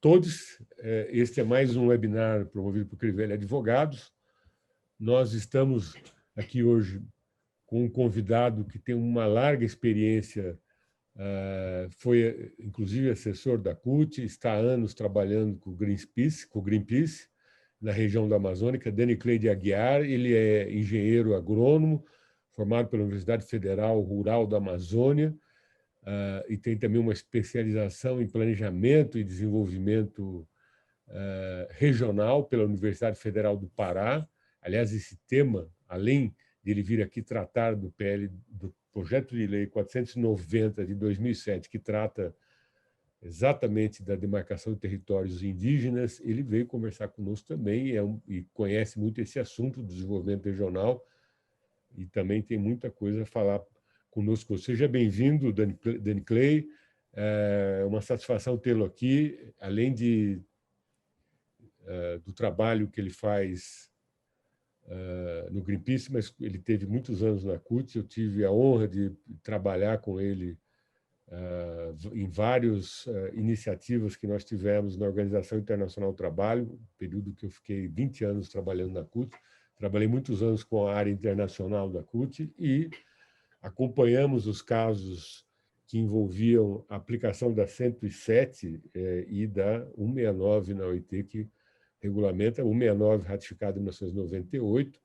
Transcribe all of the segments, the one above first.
todos. Este é mais um webinar promovido por Crivella Advogados. Nós estamos aqui hoje com um convidado que tem uma larga experiência, foi inclusive assessor da CUT, está há anos trabalhando com o Greenpeace na região da Amazônica, Dani Clay de Aguiar. Ele é engenheiro agrônomo, formado pela Universidade Federal Rural da Amazônia, e tem também uma especialização em planejamento e desenvolvimento regional pela Universidade Federal do Pará. Aliás, esse tema, além de ele vir aqui tratar do projeto de lei 490 de 2007, que trata exatamente da demarcação de territórios indígenas, ele veio conversar conosco também e conhece muito esse assunto do desenvolvimento regional e também tem muita coisa a falar conosco. Seja bem-vindo, Dani Clay. É uma satisfação tê-lo aqui, além do trabalho que ele faz no Greenpeace, mas ele teve muitos anos na CUT. Eu tive a honra de trabalhar com ele em várias iniciativas que nós tivemos na Organização Internacional do Trabalho, período que eu fiquei 20 anos trabalhando na CUT. Trabalhei muitos anos com a área internacional da CUT e acompanhamos os casos que envolviam a aplicação da 107 e da 169 na OIT, que regulamenta. 169, ratificado em 1998,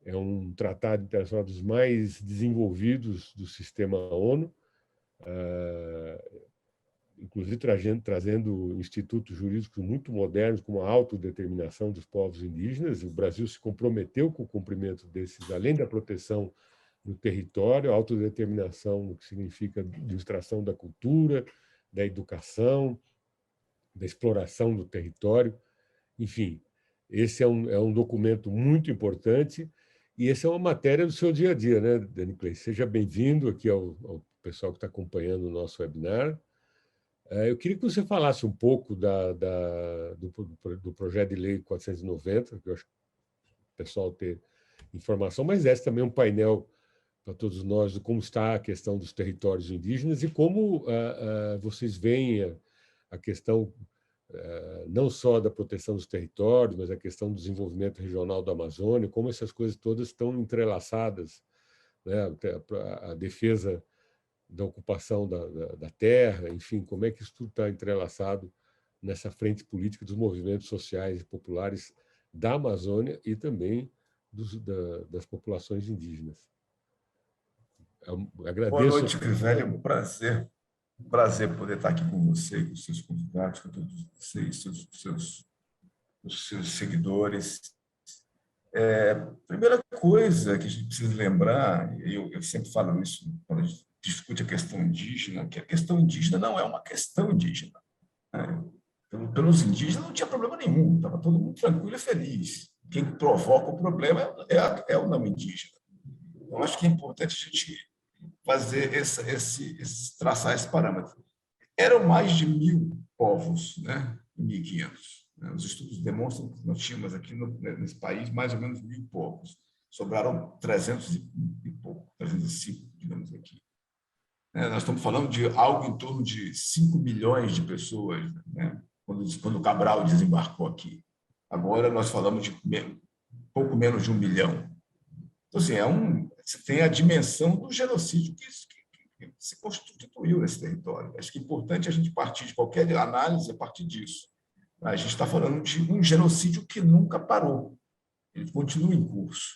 é um tratado internacional dos mais desenvolvidos do sistema ONU, inclusive trazendo institutos jurídicos muito modernos, como a autodeterminação dos povos indígenas. O Brasil se comprometeu com o cumprimento desses, além da proteção do território, a autodeterminação, o que significa ilustração da cultura, da educação, da exploração do território. Enfim, esse é um documento muito importante e essa é uma matéria do seu dia a dia, né, Dani Clay? Seja bem-vindo aqui ao pessoal que está acompanhando o nosso webinar. Eu queria que você falasse um pouco do projeto de lei 490, que eu acho que o pessoal ter informação, mas esse também é um painel para todos nós de como está a questão dos territórios indígenas e como vocês veem a questão não só da proteção dos territórios, mas a questão do desenvolvimento regional da Amazônia, como essas coisas todas estão entrelaçadas, né? A defesa da ocupação da terra, enfim, como é que isso tudo está entrelaçado nessa frente política dos movimentos sociais e populares da Amazônia e também das populações indígenas. Eu agradeço. Boa noite, Crivella. É um prazer poder estar aqui com você, com os seus convidados, com todos vocês, os seus seguidores. Primeira coisa que a gente precisa lembrar, eu sempre falo isso quando a gente discute a questão indígena, que a questão indígena não é uma questão indígena, né? Pelos indígenas não tinha problema nenhum, estava todo mundo tranquilo e feliz. Quem provoca o problema é o não indígena. Então, acho que é importante a gente fazer traçar esse parâmetro. Eram mais de 1.000 povos, né, em 1500. Os estudos demonstram que nós tínhamos aqui nesse país mais ou menos 1.000 povos. Sobraram 300 e pouco, 305, digamos aqui. Nós estamos falando de algo em torno de 5 milhões de pessoas, né, quando Cabral desembarcou aqui. Agora nós falamos de pouco menos de 1 milhão. Então, assim, você tem a dimensão do genocídio que se constituiu nesse território. Acho que é importante a gente partir de qualquer análise a partir disso. A gente está falando de um genocídio que nunca parou. Ele continua em curso.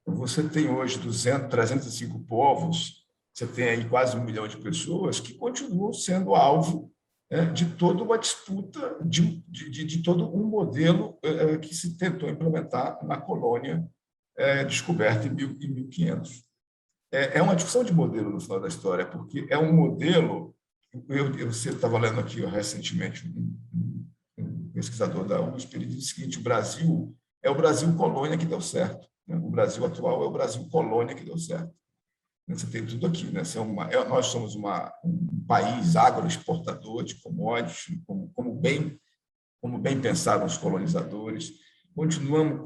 Então, você tem hoje 305 povos, você tem aí quase 1 milhão de pessoas que continuam sendo alvo, né, de toda uma disputa, de todo um modelo que se tentou implementar na colônia descoberta em 1500. É uma discussão de modelo no final da história, porque é um modelo. Você estava lendo aqui recentemente um pesquisador da USP, ele disse o seguinte: o Brasil é o Brasil colônia que deu certo, né? O Brasil atual é o Brasil colônia que deu certo. Você tem tudo aqui, né? Nós somos um país agroexportador de commodities, como bem pensaram os colonizadores. Continuamos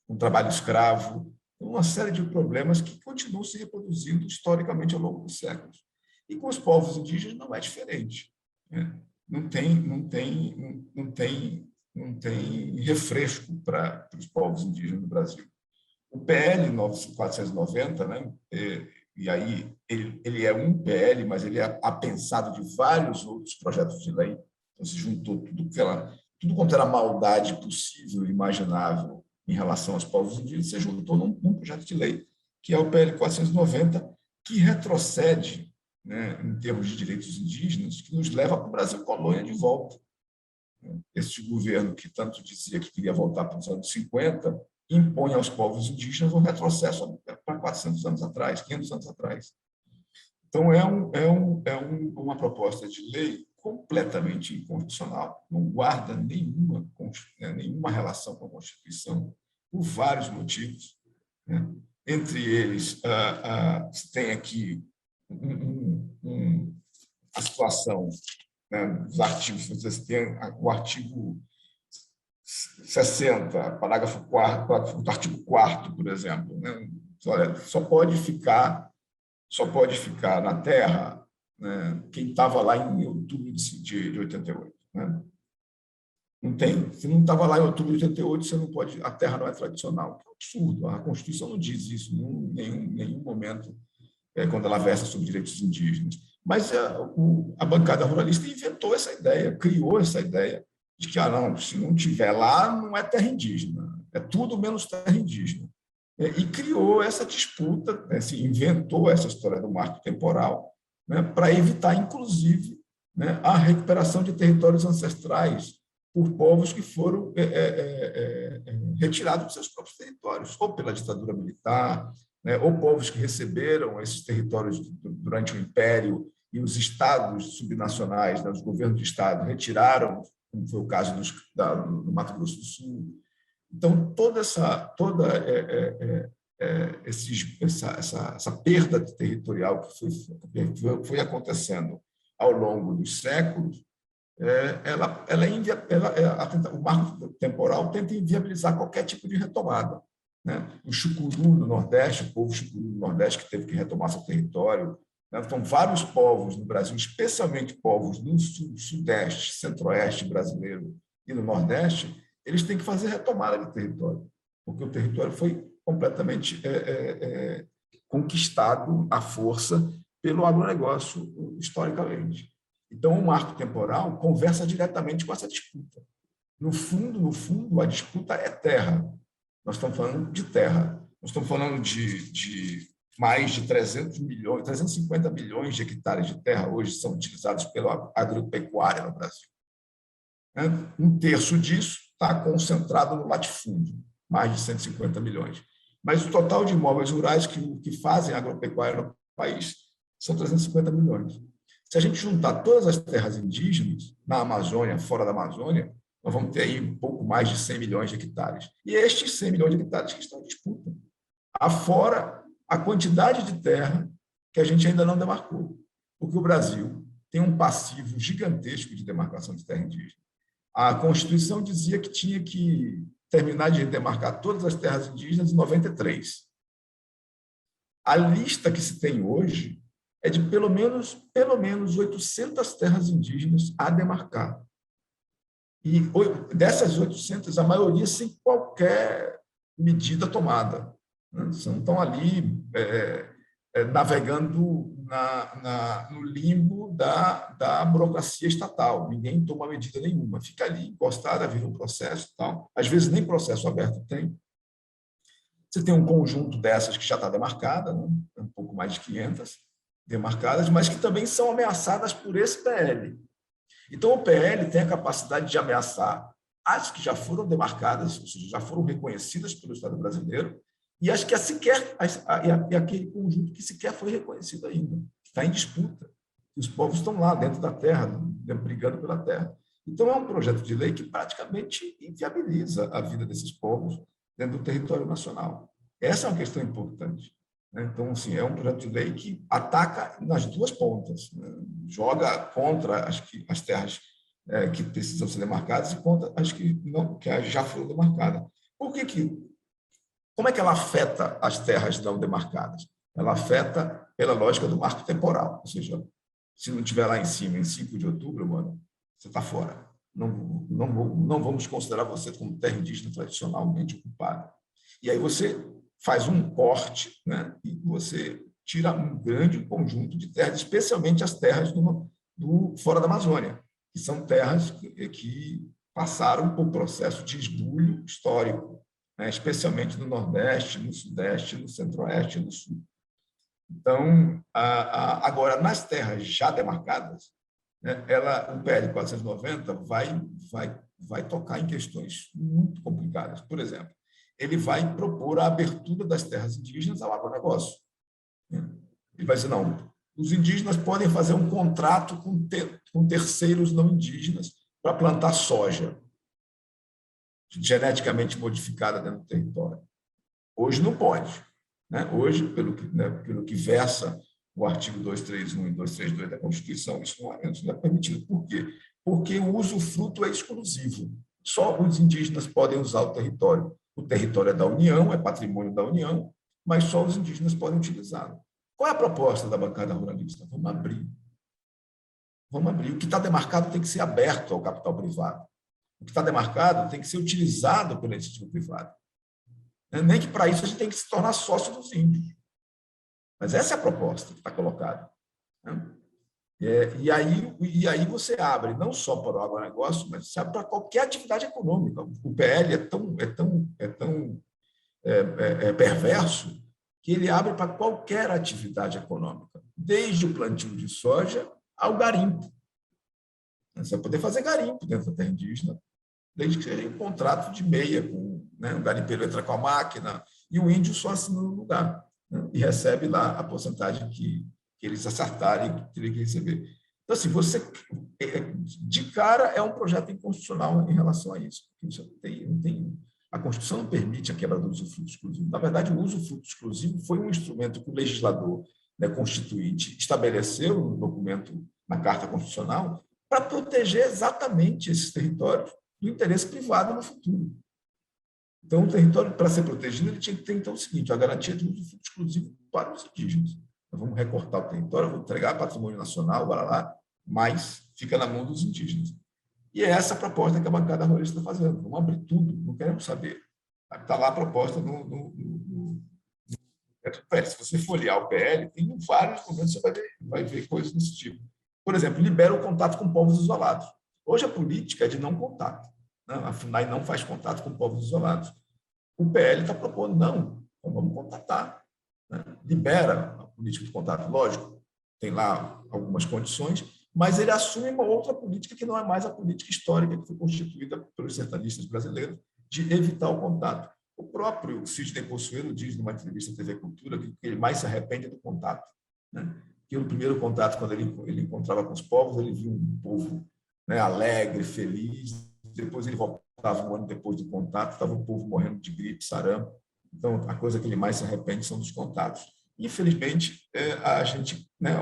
com trabalho escravo, uma série de problemas que continuam se reproduzindo historicamente ao longo dos séculos. E com os povos indígenas não é diferente, né? não tem refresco para os povos indígenas no Brasil. O PL 490, né, e aí ele é um PL, mas ele é apensado de vários outros projetos de lei. Então, se juntou tudo quanto era maldade possível e imaginável em relação aos povos indígenas, se juntou num projeto de lei, que é o PL 490, que retrocede, né, em termos de direitos indígenas, que nos leva para o Brasil colônia de volta. Este governo que tanto dizia que queria voltar para os anos 50, impõe aos povos indígenas um retrocesso para 400 anos atrás, 500 anos atrás. Então, uma proposta de lei completamente inconstitucional, não guarda nenhuma relação com a Constituição, por vários motivos, né? Entre eles, tem aqui a situação, né, dos artigos, você tem o artigo 60, parágrafo 4º, do artigo 4º, por exemplo, né? Olha, só pode ficar na Terra, né, quem estava lá em outubro de 88. Né? Não tem. Se não estava lá em outubro de 88, você não pode, a Terra não é tradicional. É um absurdo. A Constituição não diz isso em nenhum momento, quando ela versa sobre direitos indígenas. Mas a bancada ruralista inventou essa ideia, criou essa ideia de que, não, se não tiver lá, não é terra indígena, é tudo menos terra indígena. E criou essa disputa, né, inventou essa história do marco temporal, né, para evitar, inclusive, né, a recuperação de territórios ancestrais por povos que foram retirados dos seus próprios territórios, ou pela ditadura militar, né, ou povos que receberam esses territórios durante o Império e os estados subnacionais, né, os governos de estado, retiraram, como foi o caso do Mato Grosso do Sul. Então, toda essa perda territorial que foi acontecendo ao longo dos séculos, o marco temporal tenta inviabilizar qualquer tipo de retomada. Né? O Chucuru no Nordeste, o povo Chucuru no Nordeste que teve que retomar seu território. Né? Então, vários povos no Brasil, especialmente povos no Sudeste, Centro-Oeste brasileiro e no Nordeste, eles têm que fazer retomada de território, porque o território foi completamente conquistado à força pelo agronegócio historicamente. Então, o marco temporal conversa diretamente com essa disputa. No fundo, a disputa é terra. Nós estamos falando de terra. Nós estamos falando de mais de 350 milhões de hectares de terra hoje são utilizados pela agropecuária no Brasil. Um terço disso está concentrado no latifúndio, mais de 150 milhões. Mas o total de imóveis rurais que fazem agropecuária no país são 350 milhões. Se a gente juntar todas as terras indígenas na Amazônia, fora da Amazônia, nós vamos ter aí um pouco mais de 100 milhões de hectares. E estes 100 milhões de hectares que estão em disputa. Afora a quantidade de terra que a gente ainda não demarcou. Porque o Brasil tem um passivo gigantesco de demarcação de terra indígena. A Constituição dizia que tinha que terminar de demarcar todas as terras indígenas em 93. A lista que se tem hoje é de pelo menos 800 terras indígenas a demarcar. E dessas 800, a maioria sem qualquer medida tomada. Né? Estão ali navegando no limbo da burocracia estatal. Ninguém toma medida nenhuma. Fica ali encostada, vira um processo e tal. Às vezes nem processo aberto tem. Você tem um conjunto dessas que já está demarcada, né? Um pouco mais de 500 demarcadas, mas que também são ameaçadas por esse PL. Então, o PL tem a capacidade de ameaçar as que já foram demarcadas, ou seja, já foram reconhecidas pelo Estado brasileiro, e as que e aquele conjunto que sequer foi reconhecido ainda, que está em disputa. Os povos estão lá dentro da terra, brigando pela terra. Então, é um projeto de lei que praticamente inviabiliza a vida desses povos dentro do território nacional. Essa é uma questão importante. Então, assim, é um projeto de lei que ataca nas duas pontas, né? Joga contra as terras que precisam ser demarcadas e contra as que já foram demarcadas. Como é que ela afeta as terras não demarcadas? Ela afeta pela lógica do marco temporal, ou seja, se não estiver lá em cima, em 5 de outubro, mano, você está fora. Não vamos considerar você como terra indígena tradicionalmente ocupada. E aí você faz um corte, né, e você tira um grande conjunto de terras, especialmente as terras fora da Amazônia, que são terras que passaram por processo de esbulho histórico, né, especialmente no Nordeste, no Sudeste, no Centro-Oeste e no Sul. Então, agora, nas terras já demarcadas, né, o PL 490 vai tocar em questões muito complicadas. Por exemplo, ele vai propor a abertura das terras indígenas ao agronegócio. Ele vai dizer, não, os indígenas podem fazer um contrato com terceiros não indígenas para plantar soja geneticamente modificada dentro do território. Hoje não pode. Né? Hoje, pelo que versa o artigo 231 e 232 da Constituição, isso não é permitido. Por quê? Porque o usufruto é exclusivo. Só os indígenas podem usar o território. O território é da União, é patrimônio da União, mas só os indígenas podem utilizá-lo. Qual é a proposta da bancada ruralista? Vamos abrir. Vamos abrir. O que está demarcado tem que ser aberto ao capital privado. O que está demarcado tem que ser utilizado pela iniciativa privada. Nem que para isso a gente tem que se tornar sócio dos índios. Mas essa é a proposta que está colocada. E aí você abre não só para o agronegócio, mas você abre para qualquer atividade econômica. O PL é tão perverso que ele abre para qualquer atividade econômica, desde o plantio de soja ao garimpo. Você vai poder fazer garimpo dentro da terra indígena, desde que seja um contrato de meia, com, né, o garimpeiro entra com a máquina e o índio só assina no lugar, né, e recebe lá a porcentagem que eles acertarem que teria que receber. Então, assim, de cara, é um projeto inconstitucional em relação a isso. A Constituição não permite a quebra do usufruto exclusivo. Na verdade, o usufruto exclusivo foi um instrumento que o legislador, né, constituinte estabeleceu no documento, na Carta Constitucional, para proteger exatamente esses territórios do interesse privado no futuro. Então, o território, para ser protegido, ele tinha que ter, então, o seguinte, a garantia de usufruto exclusivo para os indígenas. Nós vamos recortar o território, vamos entregar patrimônio nacional, bora lá, mas fica na mão dos indígenas. E é essa a proposta que a bancada ruralista está fazendo. Vamos abrir tudo, não queremos saber. Está lá a proposta no PL. Se você folhear o PL, tem vários momentos que você vai ver coisas desse tipo. Por exemplo, libera o contato com povos isolados. Hoje a política é de não contato. Né? A FUNAI não faz contato com povos isolados. O PL está propondo, não, então vamos contatar. Né? Libera a política de contato, lógico, tem lá algumas condições, mas ele assume uma outra política que não é mais a política histórica que foi constituída pelos sertanistas brasileiros de evitar o contato. O próprio Sidney Poçoeiro diz numa entrevista à TV Cultura que ele mais se arrepende do contato. Né? Que no primeiro contato, quando ele encontrava com os povos, ele via um povo, né, alegre, feliz. Depois ele voltava um ano depois do contato, estava o povo morrendo de gripe, sarampo. Então, a coisa que ele mais se arrepende são dos contatos. Infelizmente, a gente, né,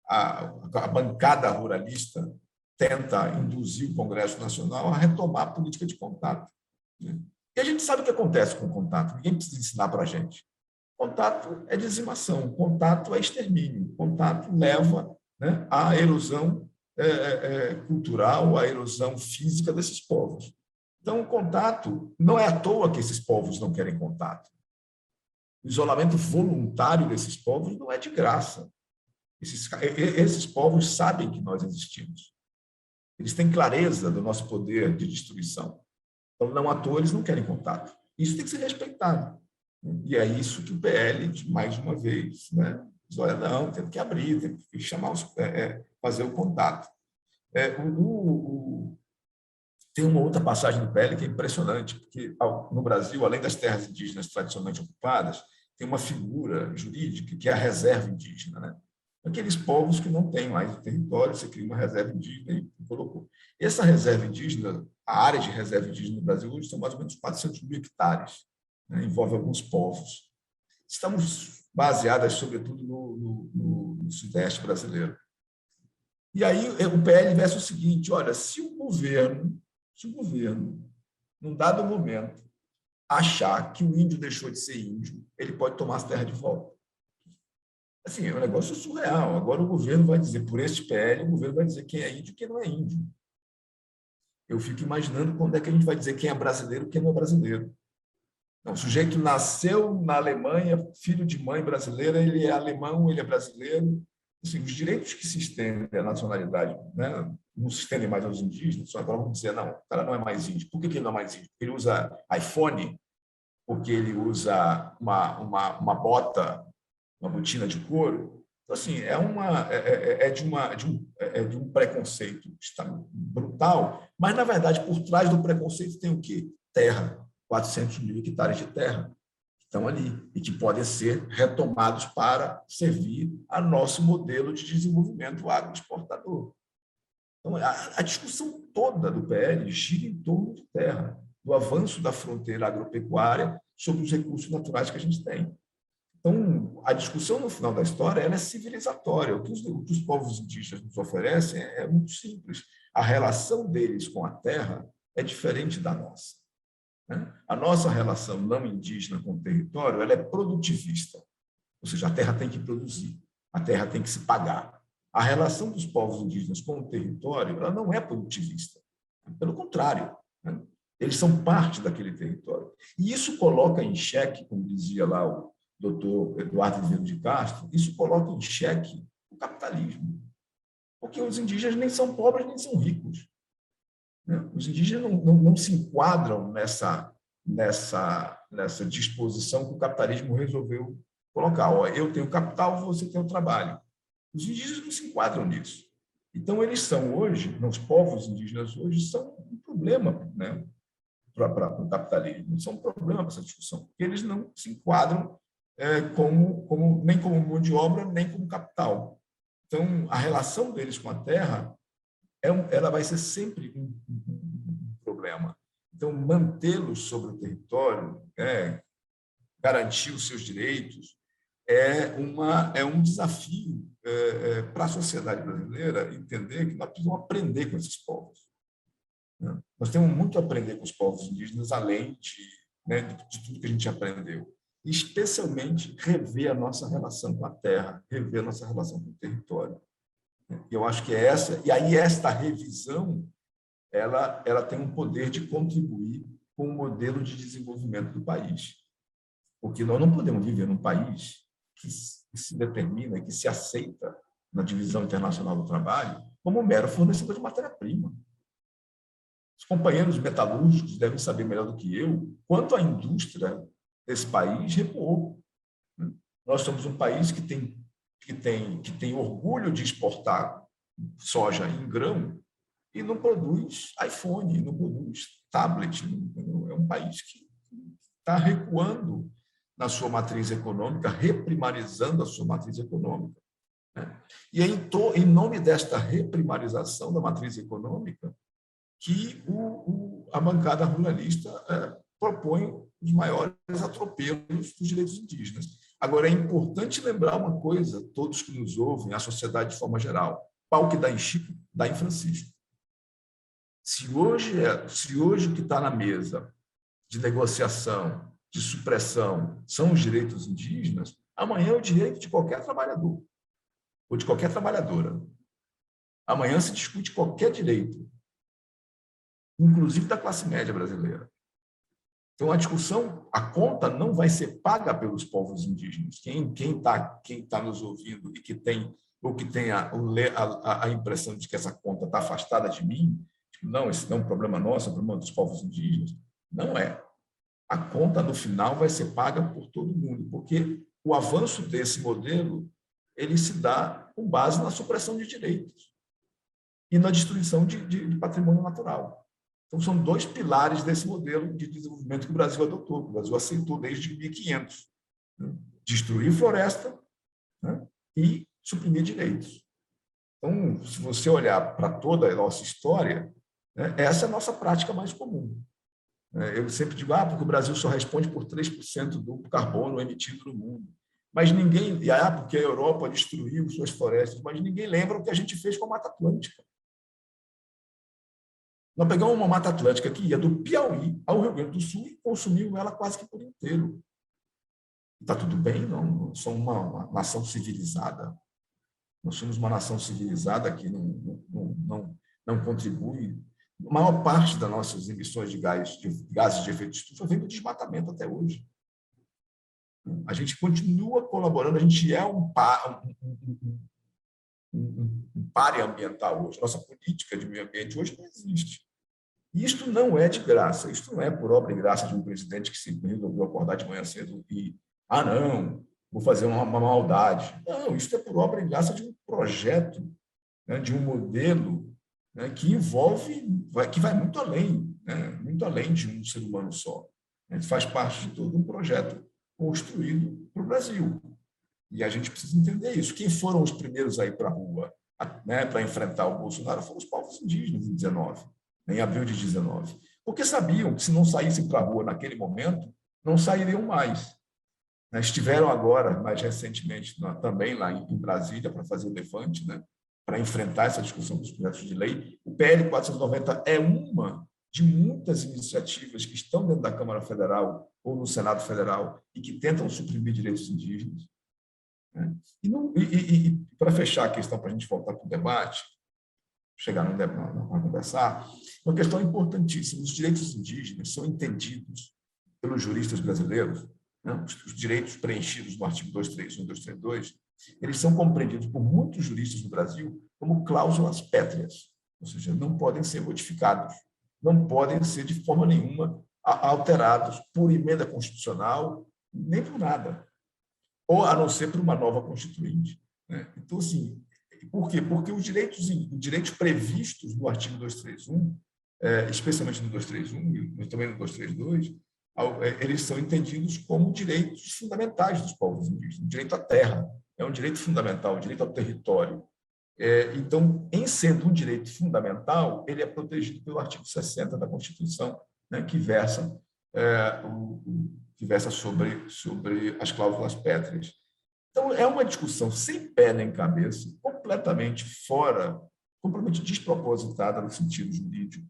a bancada ruralista tenta induzir o Congresso Nacional a retomar a política de contato. Né? E a gente sabe o que acontece com o contato, ninguém precisa ensinar para a gente. Contato é dizimação, contato é extermínio, contato leva, né, à erosão cultural, à erosão física desses povos. Então, o contato, não é à toa que esses povos não querem contato. O isolamento voluntário desses povos não é de graça. Esses povos sabem que nós existimos. Eles têm clareza do nosso poder de destruição. Então, não à toa, eles não querem contato. Isso tem que ser respeitado. E é isso que o PL, mais uma vez, né, diz, olha, não, tem que abrir, tem que chamar fazer o contato. Tem uma outra passagem do PL que é impressionante, porque no Brasil, além das terras indígenas tradicionalmente ocupadas, tem uma figura jurídica que é a reserva indígena, né? Aqueles povos que não têm mais o território, você cria uma reserva indígena e colocou. Essa reserva indígena, a área de reserva indígena no Brasil hoje são mais ou menos 400 mil hectares, né? Envolve alguns povos. Estamos baseadas, sobretudo, no Sudeste brasileiro. E aí o PL versa o seguinte, olha, se o governo, num dado momento, achar que o índio deixou de ser índio, ele pode tomar as terras de volta. Assim, é um negócio surreal. Agora o governo vai dizer, por este PL, o governo vai dizer quem é índio e quem não é índio. Eu fico imaginando quando é que a gente vai dizer quem é brasileiro e quem não é brasileiro. Não, o sujeito nasceu na Alemanha, filho de mãe brasileira, ele é alemão, ele é brasileiro. Assim, os direitos que se estendem à nacionalidade, né, não se estendem mais aos indígenas, só agora vamos dizer, não, o cara não é mais índio. Por que ele não é mais índio? Porque ele usa iPhone, porque ele usa uma bota, uma botina de couro. Então, assim, de um preconceito brutal, mas, na verdade, por trás do preconceito tem o quê? Terra, 400 mil hectares de terra que estão ali e que podem ser retomados para servir a nosso modelo de desenvolvimento agroexportador. Então, a discussão toda do PL gira em torno de terra, do avanço da fronteira agropecuária sobre os recursos naturais que a gente tem. Então, a discussão no final da história ela é civilizatória. O que os povos indígenas nos oferecem é muito simples. A relação deles com a terra é diferente da nossa. Né? A nossa relação não indígena com o território ela é produtivista, ou seja, a terra tem que produzir, a terra tem que se pagar. A relação dos povos indígenas com o território ela não é produtivista, pelo contrário, né? Eles são parte daquele território. E isso coloca em xeque, como dizia lá o doutor Eduardo Viveiro de Castro, isso coloca em xeque o capitalismo, porque os indígenas nem são pobres nem são ricos. Né? Os indígenas não se enquadram nessa disposição que o capitalismo resolveu colocar. Ó, eu tenho capital, você tem o trabalho. Os indígenas não se enquadram nisso. Então, eles são hoje, os povos indígenas hoje, são um problema, né, para o capitalismo, são um problema para essa discussão, porque eles não se enquadram nem como mão de obra, nem como capital. Então, a relação deles com a terra ela vai ser sempre um problema. Então, mantê-los sobre o território, garantir os seus direitos, é um desafio para a sociedade brasileira entender que nós precisamos aprender com esses povos. Né? Nós temos muito a aprender com os povos indígenas, além de tudo que a gente aprendeu. E, especialmente, rever a nossa relação com a terra, rever a nossa relação com o território. Eu acho que é essa, e aí esta revisão ela tem um poder de contribuir com o modelo de desenvolvimento do país. Porque nós não podemos viver num país que se determina, que se aceita na divisão internacional do trabalho como um mero fornecedor de matéria-prima. Os companheiros metalúrgicos devem saber melhor do que eu quanto a indústria desse país recuou. Nós somos um país que tem orgulho de exportar soja em grão e não produz iPhone, não produz tablet. É um país que está recuando na sua matriz econômica, reprimarizando a sua matriz econômica. E é em nome desta reprimarização da matriz econômica que a bancada ruralista propõe os maiores atropelos dos direitos indígenas. Agora, é importante lembrar uma coisa, todos que nos ouvem, a sociedade de forma geral: pau que dá em Chico, dá em Francisco. Se hoje o que está na mesa de negociação, de supressão, são os direitos indígenas, amanhã é o direito de qualquer trabalhador ou de qualquer trabalhadora. Amanhã se discute qualquer direito, inclusive da classe média brasileira. Então, a conta não vai ser paga pelos povos indígenas. Quem tá nos ouvindo e que tem a impressão de que essa conta está afastada de mim, não, esse não é um problema nosso, é um problema dos povos indígenas, não é. A conta, no final, vai ser paga por todo mundo, porque o avanço desse modelo ele se dá com base na supressão de direitos e na destruição de patrimônio natural. Então, são dois pilares desse modelo de desenvolvimento que o Brasil adotou, que o Brasil aceitou desde 1500. Né? Destruir floresta, né? E suprimir direitos. Então, se você olhar para toda a nossa história, né, essa é a nossa prática mais comum. Eu sempre digo, porque o Brasil só responde por 3% do carbono emitido no mundo. Mas ninguém... porque a Europa destruiu suas florestas, mas ninguém lembra o que a gente fez com a Mata Atlântica. Nós pegamos uma Mata Atlântica que ia do Piauí ao Rio Grande do Sul e consumiu ela quase que por inteiro. Está tudo bem, não somos uma nação civilizada. Nós somos uma nação civilizada que não contribui. A maior parte das nossas emissões de gases de efeito estufa vem do desmatamento até hoje. A gente continua colaborando, a gente é um pária ambiental hoje. Nossa política de meio ambiente hoje não existe. E isto não é de graça, isto não é por obra e graça de um presidente que se resolveu acordar de manhã cedo e, não, vou fazer uma maldade. Não, isso é por obra e graça de um projeto, né, de um modelo, né, que envolve, que vai muito além, né, muito além de um ser humano só. Faz parte de todo um projeto construído para o Brasil. E a gente precisa entender isso. Quem foram os primeiros a ir para a rua, né, para enfrentar o Bolsonaro foram os povos indígenas em 19, em abril de 19. Porque sabiam que se não saíssem para a rua naquele momento, não sairiam mais. Estiveram agora, mais recentemente, também lá em Brasília, para fazer o levante, né, para enfrentar essa discussão dos projetos de lei. O PL 490 é uma de muitas iniciativas que estão dentro da Câmara Federal ou no Senado Federal e que tentam suprimir direitos indígenas. E para fechar a questão, para a gente voltar para o debate, chegar no debate para conversar, uma questão importantíssima: os direitos indígenas são entendidos pelos juristas brasileiros, né? Os direitos preenchidos no artigo 231 e 232, eles são compreendidos por muitos juristas do Brasil como cláusulas pétreas, ou seja, não podem ser modificados, não podem ser de forma nenhuma alterados por emenda constitucional, nem por nada, ou a não ser por uma nova constituinte, né? Então, assim, por quê? Porque os direitos previstos no artigo 231, especialmente no 231, mas também no 232, eles são entendidos como direitos fundamentais dos povos indígenas. O direito à terra é um direito fundamental, o direito ao território. Então, em sendo um direito fundamental, ele é protegido pelo artigo 60 da Constituição, né, que versa sobre as cláusulas pétreas. Então, é uma discussão sem pé nem cabeça, completamente fora, completamente despropositada no sentido jurídico,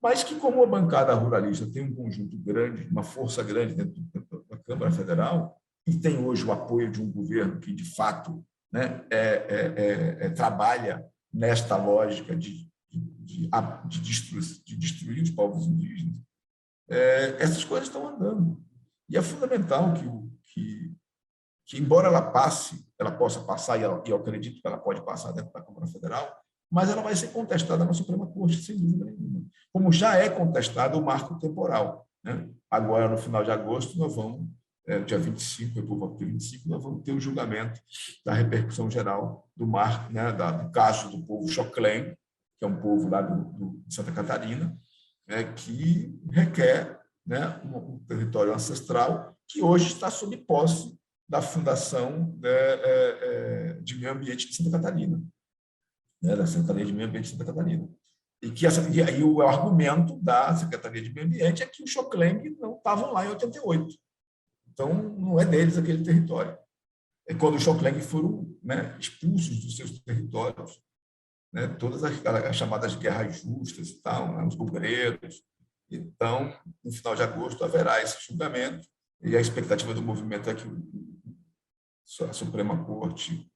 mas que, como a bancada ruralista tem um conjunto grande, uma força grande dentro da Câmara Federal, e tem hoje o apoio de um governo que, de fato, né, trabalha nesta lógica de destruir os povos indígenas, essas coisas estão andando. E é fundamental que embora ela possa passar, e eu acredito que ela pode passar dentro da Câmara Federal, mas ela vai ser contestada na Suprema Corte, sem dúvida nenhuma. Como já é contestado o marco temporal, né? Agora, no final de agosto, nós vamos, dia 25, depois do dia 25, nós vamos ter o julgamento da repercussão geral do marco, né, do caso do povo Xoclen, que é um povo lá de Santa Catarina, que requer, né, um território ancestral que hoje está sob posse da Fundação de Meio Ambiente de Santa Catarina, né, da Secretaria de Meio Ambiente de Santa Catarina. E o argumento da Secretaria de Meio Ambiente é que os Xoclen não estavam lá em 88. Então, não é deles aquele território. Quando os Xoclen foram, né, expulsos dos seus territórios, né, todas as chamadas guerras justas e tal, né, os bugreiros. Então, no final de agosto, haverá esse julgamento, e a expectativa do movimento é que a Suprema Corte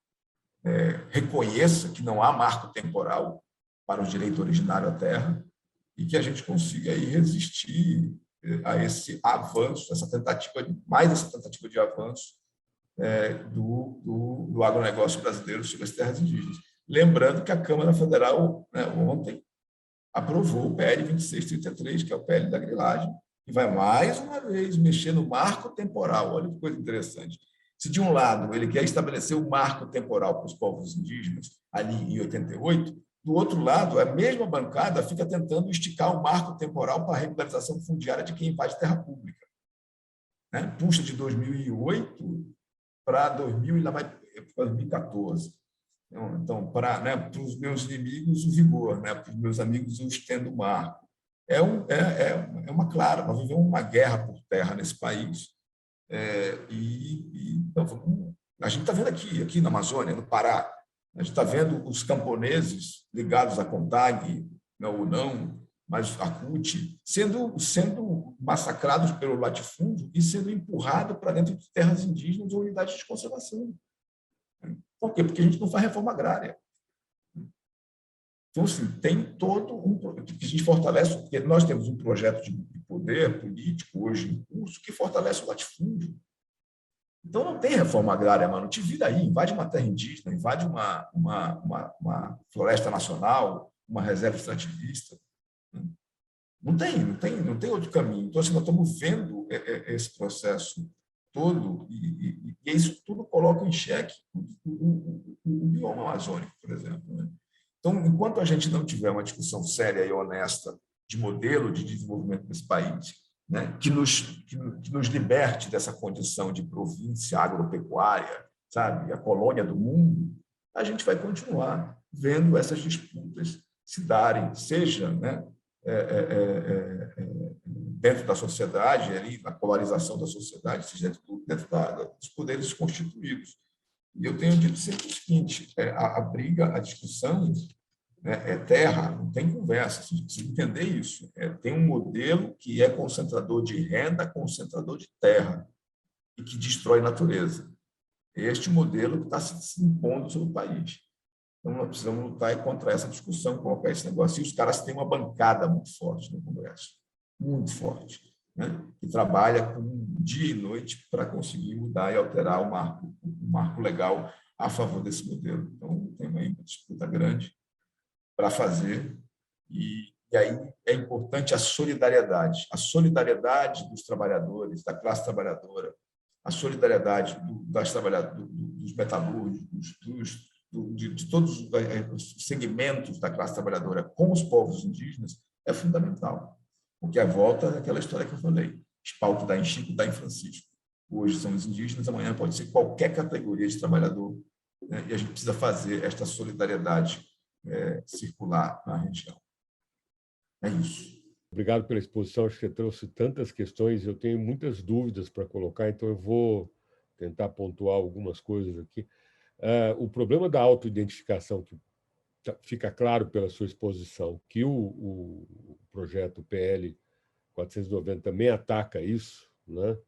reconheça que não há marco temporal para o direito originário à terra e que a gente consiga aí resistir a esse avanço, essa tentativa de avanço do agronegócio brasileiro sobre as terras indígenas. Lembrando que a Câmara Federal, né, ontem aprovou o PL 2633, que é o PL da grilagem, e vai mais uma vez mexer no marco temporal. Olha que coisa interessante. Se, de um lado, ele quer estabelecer o marco temporal para os povos indígenas, ali em 88, do outro lado, a mesma bancada fica tentando esticar o marco temporal para a regularização fundiária de quem invade terra pública, né? Puxa de 2008 para 2014. Então, para os meus inimigos, o vigor, né? Para os meus amigos, eu estendo o marco. É uma clara, nós vivemos uma guerra por terra nesse país. Então, a gente está vendo aqui na Amazônia, no Pará, a gente está vendo os camponeses ligados à CONTAG, ou não, mas a CUT, sendo massacrados pelo latifúndio e sendo empurrado para dentro de terras indígenas ou unidades de conservação. Por quê? Porque a gente não faz reforma agrária. Então, assim, tem todo um que a gente fortalece, porque nós temos um projeto de poder político hoje em curso que fortalece o latifúndio. Então, não tem reforma agrária, mano. Te vira aí, invade uma terra indígena, invade uma floresta nacional, uma reserva extrativista. Não tem outro caminho. Então, assim, nós estamos vendo esse processo todo e isso tudo coloca em xeque o bioma amazônico, por exemplo. Né? Então, enquanto a gente não tiver uma discussão séria e honesta de modelo de desenvolvimento desse país, né, que nos liberte dessa condição de província agropecuária, sabe, a colônia do mundo, a gente vai continuar vendo essas disputas se darem, seja, né, dentro da sociedade, ali, na polarização da sociedade, seja dentro dos poderes constituídos. E eu tenho dito sempre o seguinte: a briga, a discussão, né, é terra, não tem conversa, você precisa entender isso. Tem um modelo que é concentrador de renda, concentrador de terra, e que destrói a natureza. Este modelo que está se impondo sobre o país. Então, nós precisamos lutar contra essa discussão, colocar esse negócio. E os caras têm uma bancada muito forte no Congresso, muito forte, né? Que trabalha com dia e noite para conseguir mudar e alterar o marco legal a favor desse modelo. Então, tem aí uma disputa grande para fazer, e aí é importante a solidariedade dos trabalhadores, da classe trabalhadora, a solidariedade dos metalúrgicos, de todos os segmentos da classe trabalhadora com os povos indígenas é fundamental, porque a volta é aquela história que eu falei, espalto dá em Chico, dá em Francisco. Hoje são os indígenas, amanhã pode ser qualquer categoria de trabalhador, né? E a gente precisa fazer esta solidariedade circular na região. É isso. Obrigado pela exposição, acho que você trouxe tantas questões, eu tenho muitas dúvidas para colocar, então eu vou tentar pontuar algumas coisas aqui. O problema da autoidentificação, que fica claro pela sua exposição, que o projeto PL 490 também ataca isso, né?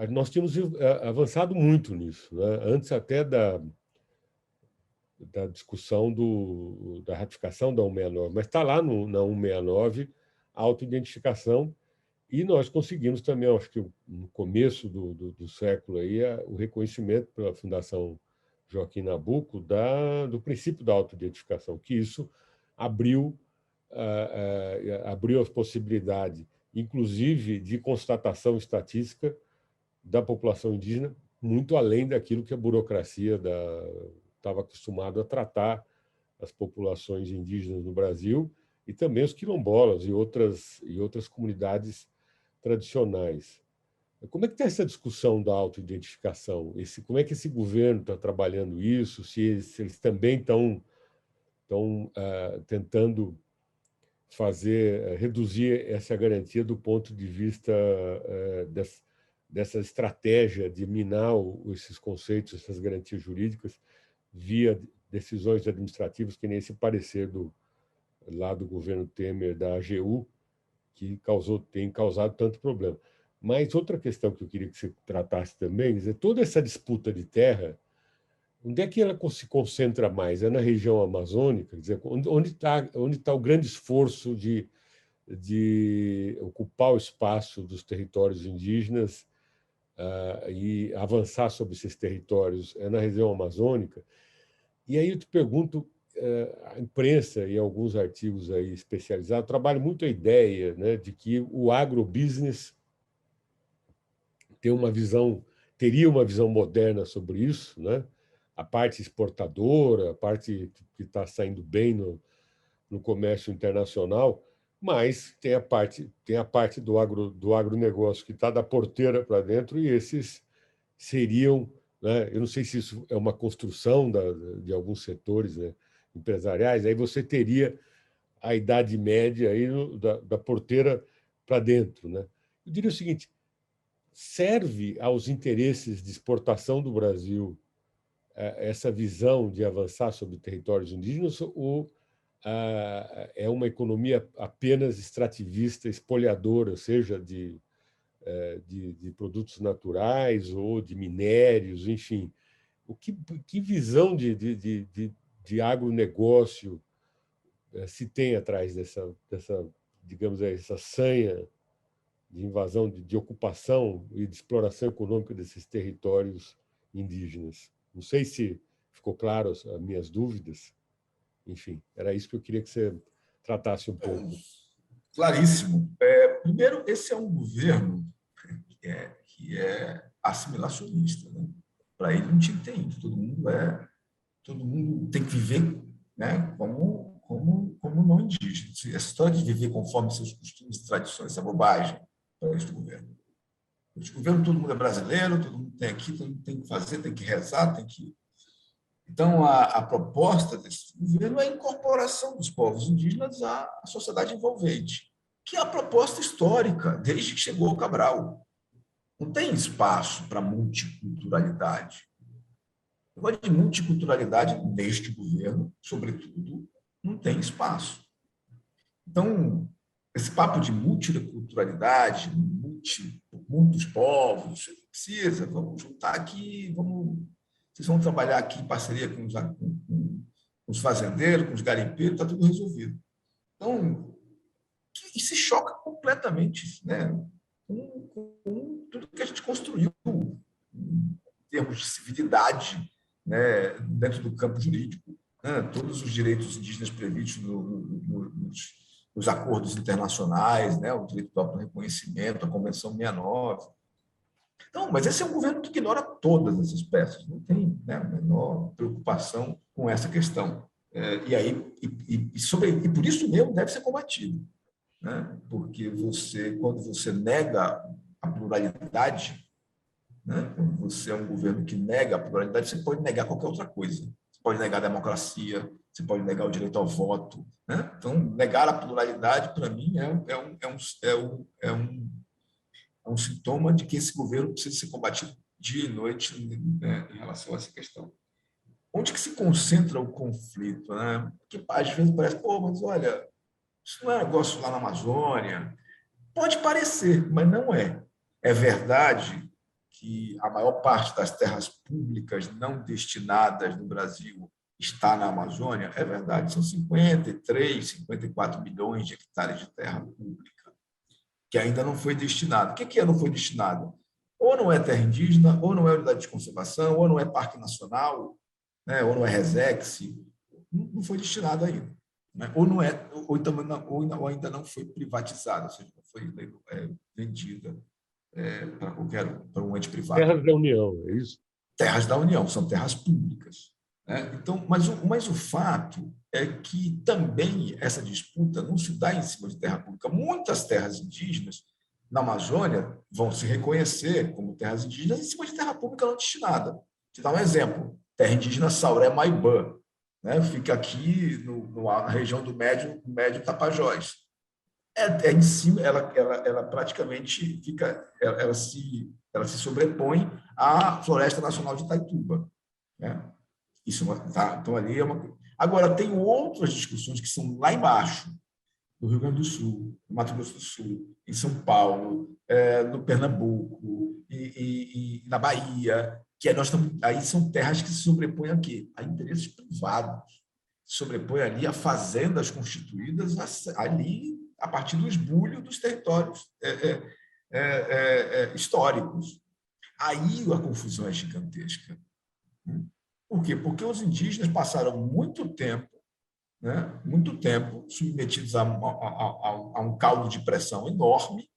Nós tínhamos avançado muito nisso, né? Antes até da discussão da ratificação da 169, mas está lá na 169 a autoidentificação, e nós conseguimos também, acho que no começo do século, aí, o reconhecimento pela Fundação Joaquim Nabuco do princípio da autoidentificação, que isso abriu as possibilidades, inclusive de constatação estatística da população indígena, muito além daquilo que a burocracia estava acostumada a tratar as populações indígenas no Brasil, e também os quilombolas e outras comunidades tradicionais. Como é que está essa discussão da autoidentificação? Como é que esse governo está trabalhando isso? Se eles também estão tentando reduzir essa garantia do ponto de vista dessa estratégia de minar esses conceitos, essas garantias jurídicas, via decisões administrativas, que nem esse parecer lá do governo Temer, da AGU, que tem causado tanto problema. Mas outra questão que eu queria que você tratasse também é toda essa disputa de terra, onde é que ela se concentra mais? É na região amazônica? Quer dizer, onde está o grande esforço de ocupar o espaço dos territórios indígenas e avançar sobre esses territórios? É na região amazônica? E aí eu te pergunto, a imprensa e alguns artigos aí especializados trabalham muito a ideia, né, de que o agrobusiness teria uma visão moderna sobre isso, né? A parte exportadora, a parte que está saindo bem no comércio internacional, mas tem a parte do agronegócio que está da porteira para dentro, e esses seriam, né? Eu não sei se isso é uma construção de alguns setores, né, empresariais, aí você teria a Idade Média aí da porteira para dentro, né? Eu diria o seguinte: serve aos interesses de exportação do Brasil essa visão de avançar sobre territórios indígenas, ou é uma economia apenas extrativista, espoliadora, seja de produtos naturais ou de minérios, enfim. Que visão de agronegócio se tem atrás dessa, digamos, essa sanha de invasão, de ocupação e de exploração econômica desses territórios indígenas? Não sei se ficou claro as minhas dúvidas. Enfim, era isso que eu queria que você tratasse um pouco. Claríssimo. Primeiro, esse é um governo que é assimilacionista, né? Para ele não tinha que ter isso. Todo mundo tem que viver, né, como não indígena. Essa história de viver conforme seus costumes e tradições é bobagem para este governo. Este governo, todo mundo é brasileiro, todo mundo tem aqui, todo mundo tem que fazer, tem que rezar, tem que... Então, a proposta desse governo é a incorporação dos povos indígenas à sociedade envolvente, que é a proposta histórica, desde que chegou o Cabral. Não tem espaço para multiculturalidade. O negócio de multiculturalidade neste governo, sobretudo, não tem espaço. Então, esse papo de multiculturalidade, muitos povos, precisa, vamos juntar aqui, vocês vão trabalhar aqui em parceria com os fazendeiros, com os garimpeiros, está tudo resolvido. Então, e se choca completamente, né, com tudo que a gente construiu em termos de civilidade, né, dentro do campo jurídico, né, todos os direitos indígenas previstos nos acordos internacionais, né, o direito ao reconhecimento, a Convenção 69. Então, mas esse é um governo que ignora todas essas peças, não tem, né, a menor preocupação com essa questão. E por isso mesmo deve ser combatido, né, porque quando você nega a pluralidade, né, quando você é um governo que nega a pluralidade, você pode negar qualquer outra coisa. Você pode negar a democracia, você pode negar o direito ao voto, né? Então, negar a pluralidade, para mim, é um sintoma de que esse governo precisa ser combatido dia e noite, né, em relação a essa questão. Onde que se concentra o conflito, né? Porque às vezes parece, mas olha, isso não é negócio lá na Amazônia. Pode parecer, mas não é. É verdade que a maior parte das terras públicas não destinadas no Brasil está na Amazônia? É verdade, são 54 milhões de hectares de terra pública que ainda não foi destinado. O que não foi destinado? Ou não é terra indígena, ou não é unidade de conservação, ou não é parque nacional, né, ou não é RESEX, não foi destinado ainda. Né? Ou ainda não foi privatizada, ou seja, não foi vendida para um ente privado. Terras da União, é isso? Terras da União, são terras públicas. Né? Então, mas o fato é que também essa disputa não se dá em cima de terra pública. Muitas terras indígenas na Amazônia vão se reconhecer como terras indígenas em cima de terra pública não destinada. Vou te dar um exemplo. Terra indígena Sauré-Maibã, né? Fica aqui na região do Médio Tapajós. Em cima, ela praticamente fica, ela se sobrepõe à Floresta Nacional de Itaituba, né? Isso tá, então ali é uma. Agora tem outras discussões que são lá embaixo, no Rio Grande do Sul, no Mato Grosso do Sul, em São Paulo, no Pernambuco e na Bahia, que aí são terras que se sobrepõem aqui a interesses privados, se sobrepõem ali a fazendas constituídas ali a partir do esbulho dos territórios históricos. Aí a confusão é gigantesca. Por quê? Porque os indígenas passaram muito tempo submetidos a um caldo de pressão enorme,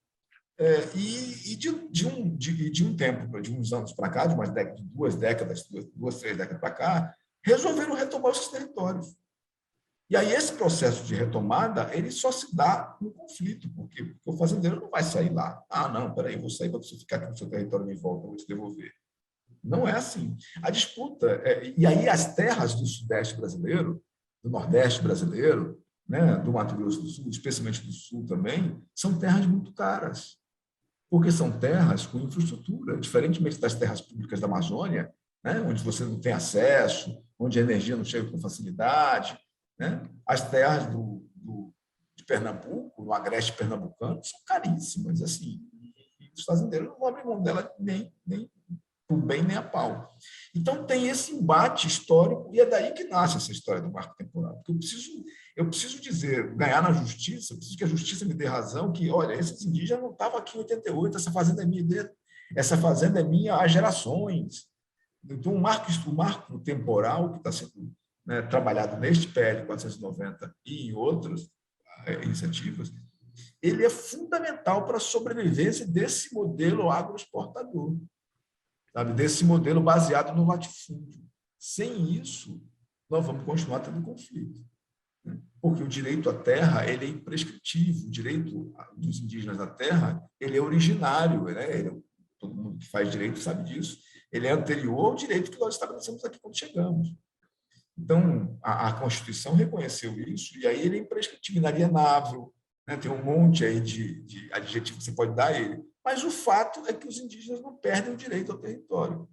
e de um tempo, de uns anos para cá, de duas, três décadas para cá, resolveram retomar esses territórios. E aí esse processo de retomada ele só se dá no conflito, porque o fazendeiro não vai sair lá. Ah, não, peraí, eu vou sair para você ficar aqui no seu território de volta, eu vou te devolver. Não é assim. A disputa... e aí as terras do Sudeste brasileiro, do Nordeste brasileiro, né, do Mato Grosso do Sul, especialmente do Sul também, são terras muito caras, porque são terras com infraestrutura, diferentemente das terras públicas da Amazônia, né, onde você não tem acesso, onde a energia não chega com facilidade. né? As terras de Pernambuco, no agreste pernambucano, são caríssimas, assim, e os fazendeiros não vão abrir mão dela nem por bem nem a pau. Então, tem esse embate histórico, e é daí que nasce essa história do marco temporal. Porque eu preciso dizer, ganhar na justiça, eu preciso que a justiça me dê razão que, olha, esses indígenas não estavam aqui em 88, essa fazenda é minha há gerações. Então, o marco temporal que está sendo, né, trabalhado neste PL 490 e em outras iniciativas, ele é fundamental para a sobrevivência desse modelo agroexportador, sabe? Desse modelo baseado no latifúndio. Sem isso, nós vamos continuar tendo conflito, né? Porque o direito à terra ele é imprescritível, o direito dos indígenas à terra ele é originário, né? Todo mundo que faz direito sabe disso. Ele é anterior ao direito que nós estabelecemos aqui quando chegamos. Então, a Constituição reconheceu isso, e aí ele é imprescritível, inalienável, né? Tem um monte aí de adjetivos que você pode dar a ele. Mas o fato é que os indígenas não perdem o direito ao território.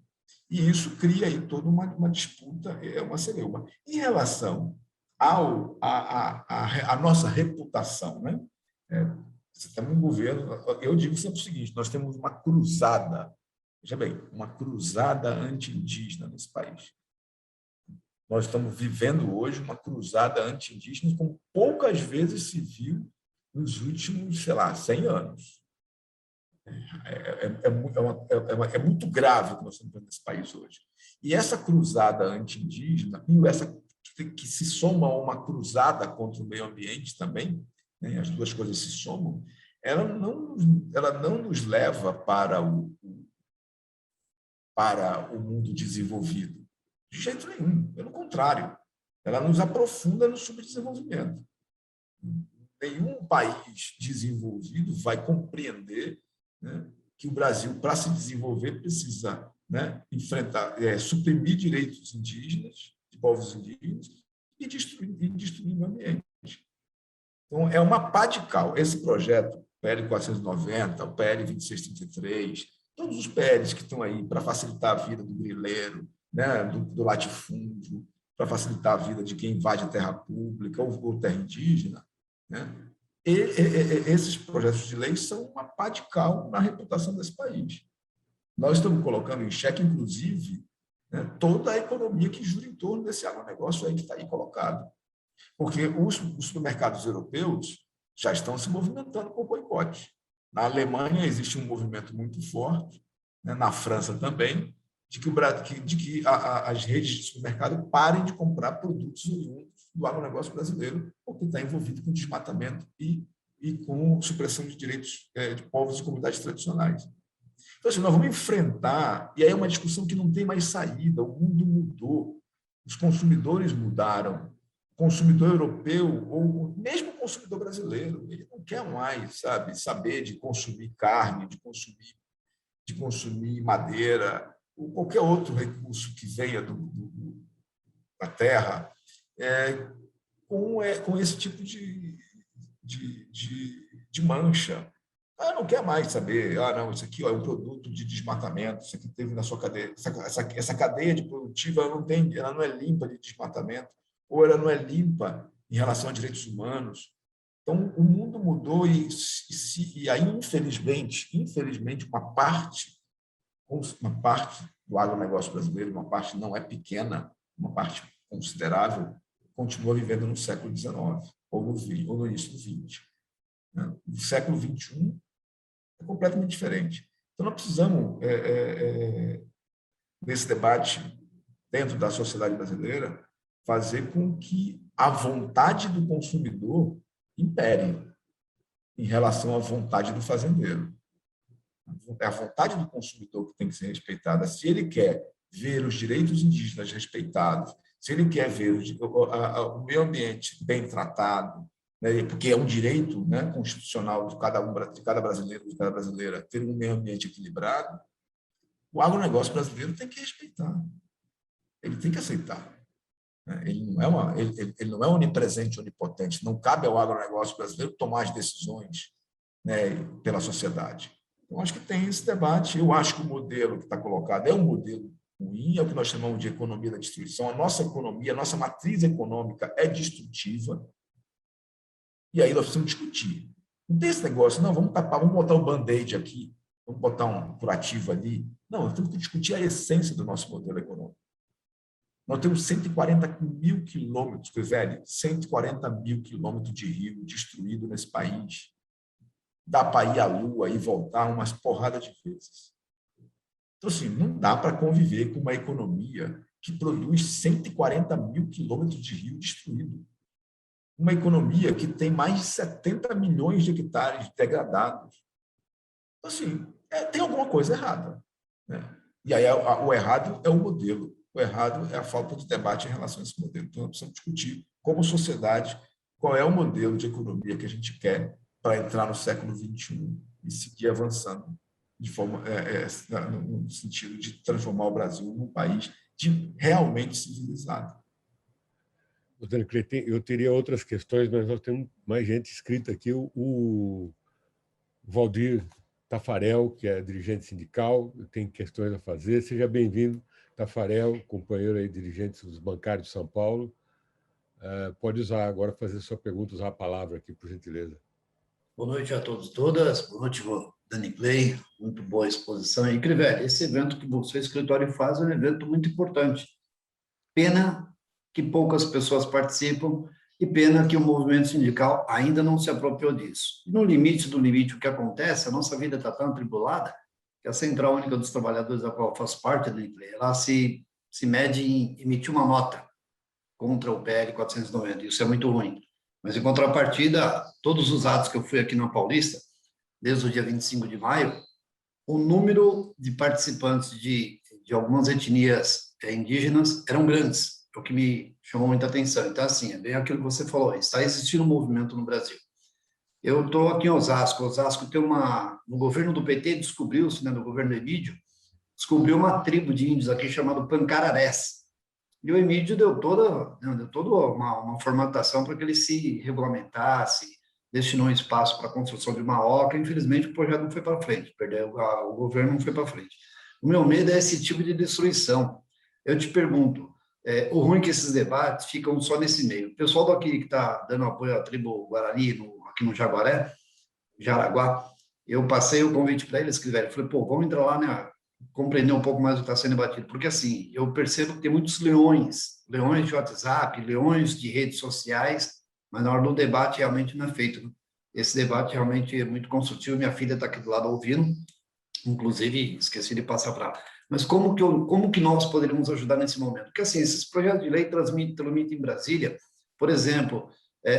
E isso cria aí toda uma disputa, uma celeuma. Em relação à nossa reputação, né? Você tem um governo, eu digo sempre o seguinte, nós temos uma cruzada, veja bem, uma cruzada anti-indígena nesse país. Nós estamos vivendo hoje uma cruzada anti-indígena como poucas vezes se viu nos últimos, sei lá, 100 anos. É muito grave o que nós estamos vendo nesse país hoje. E essa cruzada anti-indígena, e essa que se soma a uma cruzada contra o meio ambiente também, né, as duas coisas se somam, ela não nos leva para o mundo desenvolvido. De jeito nenhum, pelo contrário, ela nos aprofunda no subdesenvolvimento. Nenhum país desenvolvido vai compreender, né, que o Brasil, para se desenvolver, precisa, né, suprimir direitos indígenas, de povos indígenas, e destruir o meio ambiente. Então, é uma pá de cal. Esse projeto, PL 490, o PL 2633, todos os PLs que estão aí para facilitar a vida do grileiro, né, do latifúndio, para facilitar a vida de quem invade a terra pública ou terra indígena, né? Esses projetos de lei são uma pá de cal na reputação desse país. Nós estamos colocando em xeque, inclusive, né, toda a economia que gira em torno desse agronegócio aí que está aí colocado. Porque os supermercados europeus já estão se movimentando com o boicote. Na Alemanha existe um movimento muito forte, né, na França também, de que as redes de supermercado parem de comprar produtos oriundos do agronegócio brasileiro, porque está envolvido com desmatamento e com supressão de direitos de povos e comunidades tradicionais. Então, assim, nós vamos enfrentar, e aí é uma discussão que não tem mais saída, o mundo mudou, os consumidores mudaram, o consumidor europeu, ou mesmo o consumidor brasileiro, ele não quer mais, saber de consumir carne, de consumir madeira, ou qualquer outro recurso que venha da terra, com esse tipo de mancha. Não quer mais saber, não, isso aqui é um produto de desmatamento, isso aqui teve na sua cadeia, essa cadeia de produtiva ela não é limpa de desmatamento, ou ela não é limpa em relação a direitos humanos. Então, o mundo mudou e aí, infelizmente, uma parte do agronegócio brasileiro, uma parte não é pequena, uma parte considerável, continua vivendo no século XIX ou no início do XX. O século XXI é completamente diferente. Então, nós precisamos, nesse debate, dentro da sociedade brasileira, fazer com que a vontade do consumidor impere em relação à vontade do fazendeiro. É a vontade do consumidor que tem que ser respeitada. Se ele quer ver os direitos indígenas respeitados, se ele quer ver o meio ambiente bem tratado, né, porque é um direito, né, constitucional de cada brasileiro, de cada brasileira, ter um meio ambiente equilibrado, o agronegócio brasileiro tem que respeitar. Ele tem que aceitar. Ele não é onipresente, onipotente. Não cabe ao agronegócio brasileiro tomar as decisões, né, pela sociedade. Então, acho que tem esse debate. Eu acho que o modelo que está colocado é um modelo ruim, é o que nós chamamos de economia da destruição. A nossa economia, a nossa matriz econômica é destrutiva, e aí nós precisamos discutir. Não tem esse negócio, não, vamos tapar, vamos botar um band-aid aqui, vamos botar um curativo ali. Não, nós temos que discutir a essência do nosso modelo econômico. Nós temos 140 mil quilômetros, velho, 140 mil quilômetros de rio destruído nesse país. Dá para ir à Lua e voltar umas porradas de vezes. Então, assim, não dá para conviver com uma economia que produz 140 mil quilômetros de rio destruído. Uma economia que tem mais de 70 milhões de hectares degradados. Então, assim, tem alguma coisa errada, né? E aí o errado é o modelo. O errado é a falta de debate em relação a esse modelo. Então, nós precisamos discutir, como sociedade, qual é o modelo de economia que a gente quer para entrar no século XXI e seguir avançando de forma, no sentido de transformar o Brasil num país realmente civilizado. Dani Clay, eu teria outras questões, mas nós temos mais gente inscrita aqui. O Valdir Tafarel, que é dirigente sindical, tem questões a fazer. Seja bem-vindo, Tafarel, companheiro aí, dirigente dos bancários de São Paulo. Pode usar agora, fazer sua pergunta, usar a palavra aqui, por gentileza. Boa noite a todos e todas. Boa noite, Dani Clay. Muito boa exposição aí. Crivella, esse evento que você, escritório, faz é um evento muito importante. Pena que poucas pessoas participam e pena que o movimento sindical ainda não se apropriou disso. No limite do limite, o que acontece, a nossa vida está tão atribulada que a Central Única dos Trabalhadores, da qual faz parte, Dani Clay, ela se mede em emitir uma nota contra o PL 490. Isso é muito ruim. Mas, em contrapartida, todos os atos que eu fui aqui na Paulista, desde o dia 25 de maio, o número de participantes de algumas etnias indígenas eram grandes, é o que me chamou muita atenção. Então, assim, é bem aquilo que você falou, está existindo um movimento no Brasil. Eu estou aqui em Osasco. Osasco tem no governo do PT, descobriu-se, né, no governo do Emídio, descobriu uma tribo de índios aqui chamada Pancararés. E o Emídio deu toda uma formatação para que ele se regulamentasse, destinou um espaço para a construção de uma oca. Infelizmente, o projeto não foi para frente, o governo não foi para frente. O meu medo é esse tipo de destruição. Eu te pergunto, o ruim é que esses debates ficam só nesse meio. O pessoal daqui que está dando apoio à tribo Guarani, aqui no Jaraguá, eu passei o convite para eles, que falei, pô, vamos entrar lá, né, compreender um pouco mais o que está sendo debatido, porque, assim, eu percebo que tem muitos leões de WhatsApp, leões de redes sociais, mas na hora do debate realmente não é feito, né? Esse debate realmente é muito construtivo, minha filha está aqui do lado ouvindo, inclusive esqueci de passar para ela. Mas como que nós poderíamos ajudar nesse momento? Porque, assim, esses projetos de lei tramitam em Brasília, por exemplo,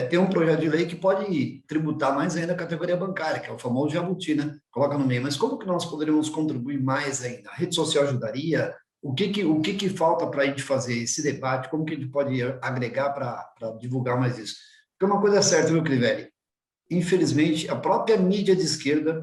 tem um projeto de lei que pode tributar mais ainda a categoria bancária, que é o famoso jabuti, né? Coloca no meio. Mas como que nós poderíamos contribuir mais ainda? A rede social ajudaria? O que falta para a gente fazer esse debate? Como que a gente pode agregar para divulgar mais isso? Porque uma coisa é certa, viu, Crivella? Infelizmente, a própria mídia de esquerda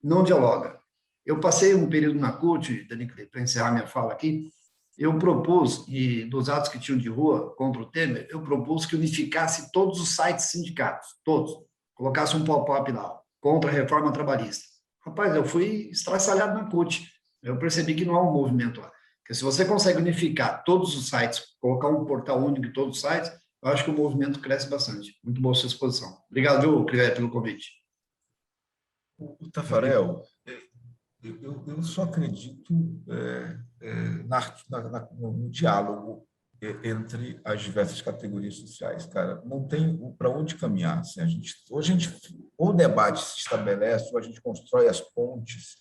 não dialoga. Eu passei um período na CUT, Dani, para encerrar minha fala aqui, eu propus, e dos atos que tinham de rua contra o Temer, eu propus que unificasse todos os sites sindicatos, todos, colocasse um pop-up lá, contra a reforma trabalhista. Rapaz, eu fui estraçalhado na CUT, eu percebi que não há um movimento lá. Porque se você consegue unificar todos os sites, colocar um portal único em todos os sites, eu acho que o movimento cresce bastante. Muito boa a sua exposição. Obrigado, viu, Crivella, pelo convite. O Tafarel, eu só acredito no diálogo entre as diversas categorias sociais, cara. Não tem para onde caminhar. Assim, ou o debate se estabelece, ou a gente constrói as pontes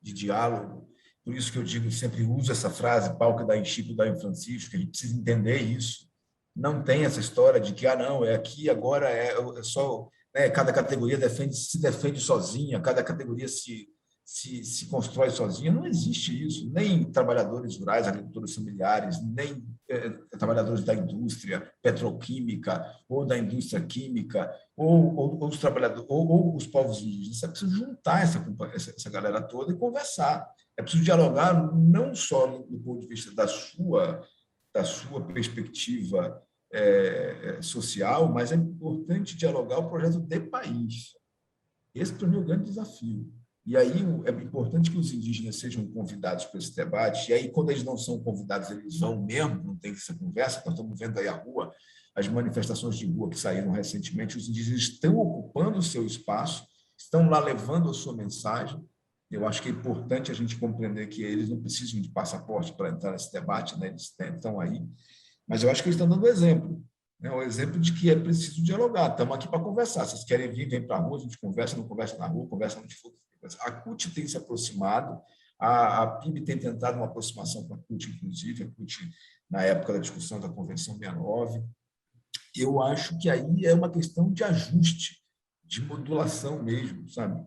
de diálogo. Por isso que eu digo, sempre uso essa frase, pau que dá em Chico, dá em Francisco, que a gente precisa entender isso. Não tem essa história de que, não, é aqui, agora é só... Né, cada categoria se defende sozinha, cada categoria se constrói sozinha. Não existe isso. Nem trabalhadores rurais, agricultores familiares, nem trabalhadores da indústria petroquímica ou da indústria química, ou os trabalhadores, ou os povos indígenas. É preciso juntar essa galera toda e conversar. É preciso dialogar não só do ponto de vista da sua perspectiva social, mas é importante dialogar o projeto de país. Esse, para mim, é o grande desafio. E aí é importante que os indígenas sejam convidados para esse debate, e aí, quando eles não são convidados, eles vão mesmo, não tem essa conversa. Nós estamos vendo aí a rua, as manifestações de rua que saíram recentemente, os indígenas estão ocupando o seu espaço, estão lá levando a sua mensagem. Eu acho que é importante a gente compreender que eles não precisam de passaporte para entrar nesse debate, né? Eles estão aí, mas eu acho que eles estão dando exemplo, né? O exemplo de que é preciso dialogar. Estamos aqui para conversar. Se vocês querem vir, vem para a rua, a gente conversa, não conversa na rua, conversa onde for. A CUT tem se aproximado, a PIB tem tentado uma aproximação com a CUT, inclusive, a CUT na época da discussão da Convenção 69. Eu acho que aí é uma questão de ajuste, de modulação mesmo, sabe?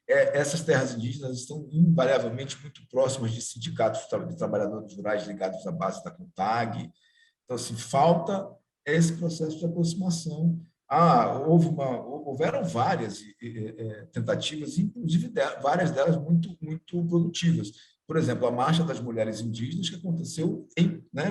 Essas terras indígenas estão invariavelmente muito próximas de sindicatos de trabalhadores rurais ligados à base da CONTAG. Então, assim, falta esse processo de aproximação. Houveram várias tentativas, inclusive várias delas muito, muito produtivas. Por exemplo, a Marcha das Mulheres Indígenas, que aconteceu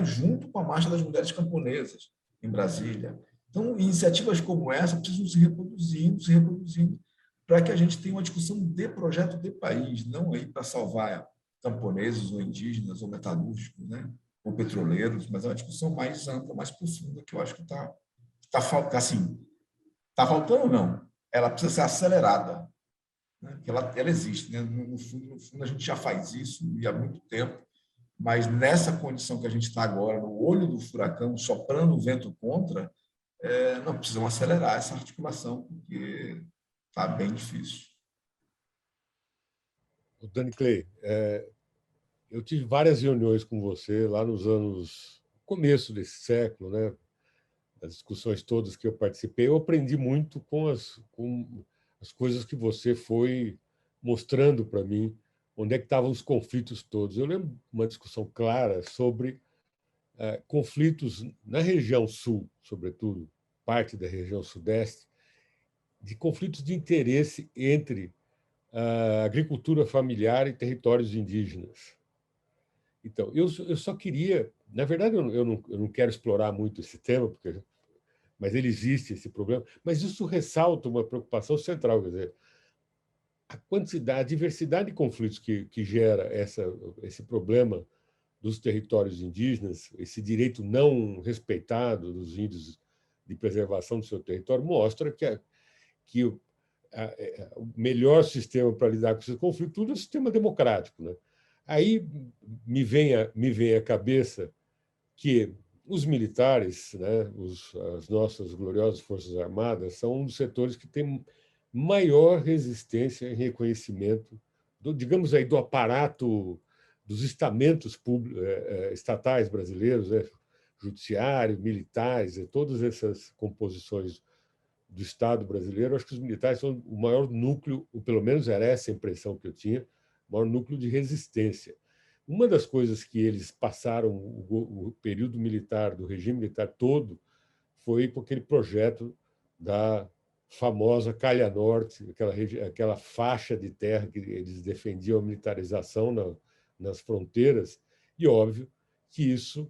junto com a Marcha das Mulheres Camponesas, em Brasília. Então, iniciativas como essa precisam se reproduzindo, para que a gente tenha uma discussão de projeto de país, não aí para salvar camponeses ou indígenas ou metalúrgicos, né? Ou petroleiros, mas é uma discussão mais ampla, mais profunda, que eu acho que está faltando, não. Ela precisa ser acelerada, né? Porque ela existe, né? No fundo, a gente já faz isso e há muito tempo, mas nessa condição que a gente está agora, no olho do furacão, soprando o vento contra, não precisamos acelerar essa articulação, porque está bem difícil. O Dani Clay, eu tive várias reuniões com você lá nos anos começo desse século, né? As discussões todas que eu participei, eu aprendi muito com as coisas que você foi mostrando para mim, onde é que estavam os conflitos todos. Eu lembro uma discussão clara sobre conflitos na região sul, sobretudo, parte da região sudeste, de conflitos de interesse entre a agricultura familiar e territórios indígenas. Então, eu só queria... Na verdade, eu não quero explorar muito esse tema, mas ele existe, esse problema, mas isso ressalta uma preocupação central, quer dizer, a diversidade de conflitos que gera esse problema dos territórios indígenas, esse direito não respeitado dos índios de preservação do seu território, mostra que o melhor sistema para lidar com esses conflitos é o sistema democrático, né? Aí me vem à cabeça que os militares, né, as nossas gloriosas Forças Armadas, são um dos setores que tem maior resistência e reconhecimento, digamos aí, do aparato dos estamentos estatais brasileiros, né, judiciário, militares, todas essas composições do Estado brasileiro. Acho que os militares são o maior núcleo, ou pelo menos era essa a impressão que eu tinha, o maior núcleo de resistência. Uma das coisas que eles passaram o período militar, do regime militar todo, foi com aquele projeto da famosa Calha Norte, aquela faixa de terra que eles defendiam a militarização nas fronteiras, e óbvio que isso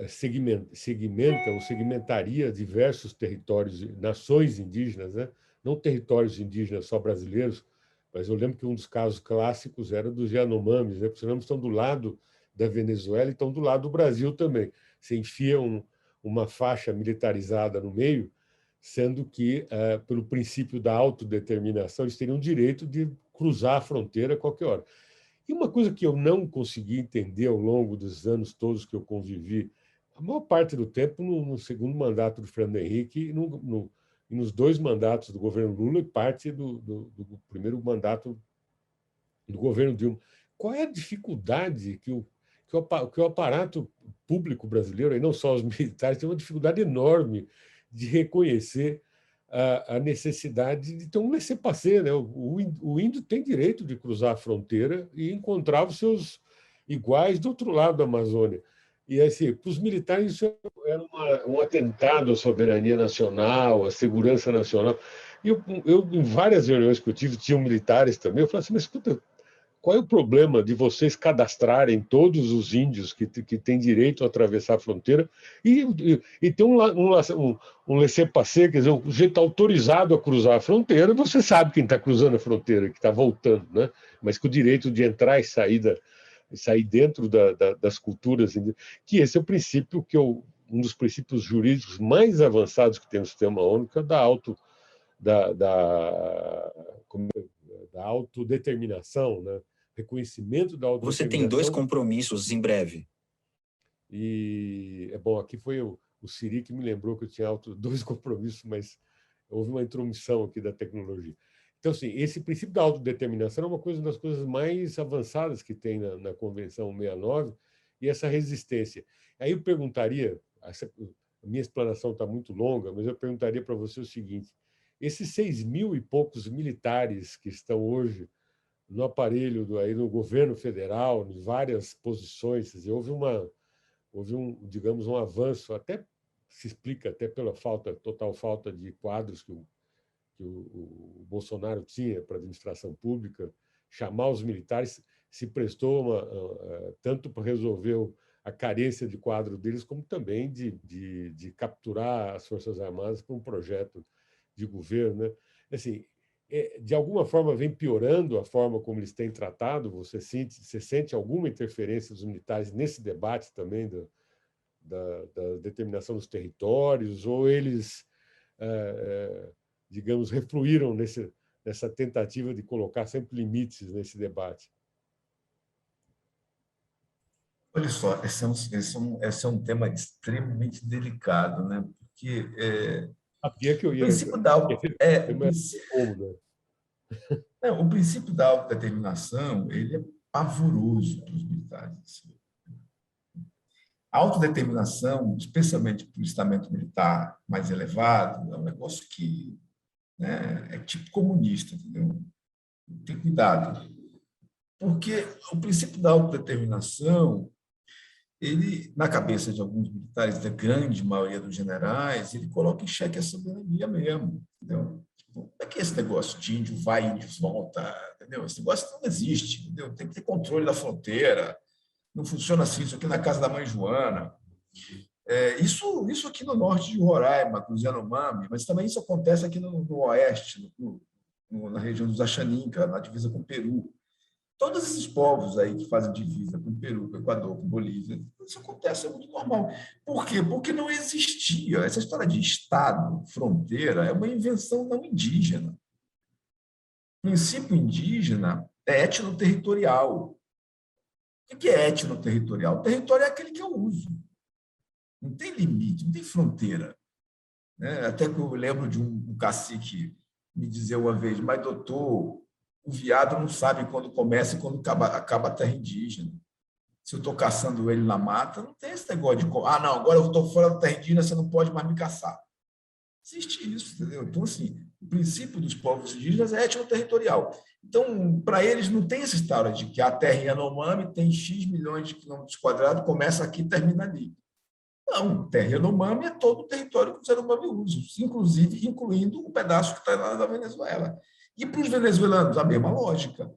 segmentaria diversos territórios, nações indígenas, né? Não territórios indígenas só brasileiros, mas eu lembro que um dos casos clássicos era dos Yanomamis, né? Porque senão estão do lado da Venezuela e estão do lado do Brasil também. Você enfia uma faixa militarizada no meio, sendo que, pelo princípio da autodeterminação, eles teriam o direito de cruzar a fronteira a qualquer hora. E uma coisa que eu não consegui entender ao longo dos anos todos que eu convivi, a maior parte do tempo no segundo mandato do Fernando Henrique e nos 2 mandatos do governo Lula e parte do primeiro mandato do governo Dilma. Qual é a dificuldade que o aparato público brasileiro, e não só os militares, tem uma dificuldade enorme de reconhecer a necessidade de ter um laissez-passer, né? O índio tem direito de cruzar a fronteira e encontrar os seus iguais do outro lado da Amazônia. E, assim, para os militares, isso era um atentado à soberania nacional, à segurança nacional. E eu, em várias reuniões que eu tive, tinham militares também, eu falei assim, mas escuta, qual é o problema de vocês cadastrarem todos os índios que têm direito a atravessar a fronteira e ter um laissez-passer, quer dizer, um sujeito autorizado a cruzar a fronteira, você sabe quem está cruzando a fronteira, que está voltando, né? Mas com o direito de entrar e sair dentro das culturas, que esse é o princípio um dos princípios jurídicos mais avançados que tem no sistema ONU, que é da autodeterminação, né? Reconhecimento da autodeterminação. Você tem 2 compromissos em breve. E, bom, aqui foi o Siri que me lembrou que eu tinha 2 compromissos, mas houve uma intromissão aqui da tecnologia. Então, assim, esse princípio da autodeterminação é uma das coisas mais avançadas que tem na Convenção 69, e essa resistência. Aí eu perguntaria, a minha explanação está muito longa, mas eu perguntaria para você o seguinte: esses 6.000 e poucos militares que estão hoje no aparelho no governo federal, em várias posições, quer dizer, houve digamos, um avanço, até se explica até pela total falta de quadros que o Bolsonaro tinha para a administração pública. Chamar os militares se prestou tanto para resolver a carência de quadro deles, como também de capturar as Forças Armadas para um projeto de governo, né? Assim, de alguma forma vem piorando a forma como eles têm tratado. Você sente alguma interferência dos militares nesse debate também da determinação dos territórios, ou eles, digamos, refluíram nessa tentativa de colocar sempre limites nesse debate? Olha só, esse é um tema extremamente delicado, né? Porque Que eu o ia... princípio da o princípio da autodeterminação, ele é pavoroso para os militares. A autodeterminação, especialmente para o estamento militar mais elevado, é um negócio que, né, é tipo comunista, entendeu? Tem cuidado. Porque o princípio da autodeterminação, ele, na cabeça de alguns militares, da grande maioria dos generais, ele coloca em xeque a soberania mesmo, entendeu? Como é que esse negócio de índio vai, índios volta, entendeu? Esse negócio não existe, entendeu? Tem que ter controle da fronteira. Não funciona assim, isso aqui na casa da mãe Joana. Isso aqui no norte de Roraima, com os Yanomami, mas também isso acontece aqui no oeste, na região dos Axaninca, na divisa com o Peru. Todos esses povos aí que fazem divisa com o Peru, com o Equador, com a Bolívia, isso acontece, é muito normal. Por quê? Porque não existia. Essa história de Estado, fronteira, é uma invenção não indígena. O princípio indígena é etnoterritorial. O que é etnoterritorial? O território é aquele que eu uso. Não tem limite, não tem fronteira. Até que eu lembro de um cacique me dizer uma vez: mas, doutor, o veado não sabe quando começa e quando acaba a terra indígena. Se eu estou caçando ele na mata, não tem esse negócio de... não, agora eu estou fora da terra indígena, você não pode mais me caçar. Existe isso, entendeu? Então, assim, o princípio dos povos indígenas é etnoterritorial. Então, para eles, não tem essa história de que a terra Yanomami tem X milhões de quilômetros quadrados, começa aqui e termina ali. Não, terra Yanomami é todo o território que os Yanomami usam, inclusive incluindo o pedaço que está lá da Venezuela. E para os venezuelanos, a mesma lógica.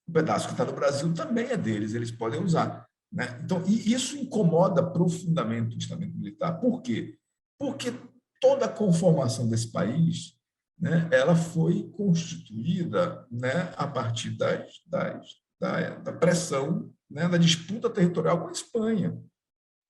O pedaço que está no Brasil também é deles, eles podem usar, né? Então, e isso incomoda profundamente o estamento militar. Por quê? Porque toda a conformação desse país, né, ela foi constituída, né, a partir da pressão, né, da disputa territorial com a Espanha.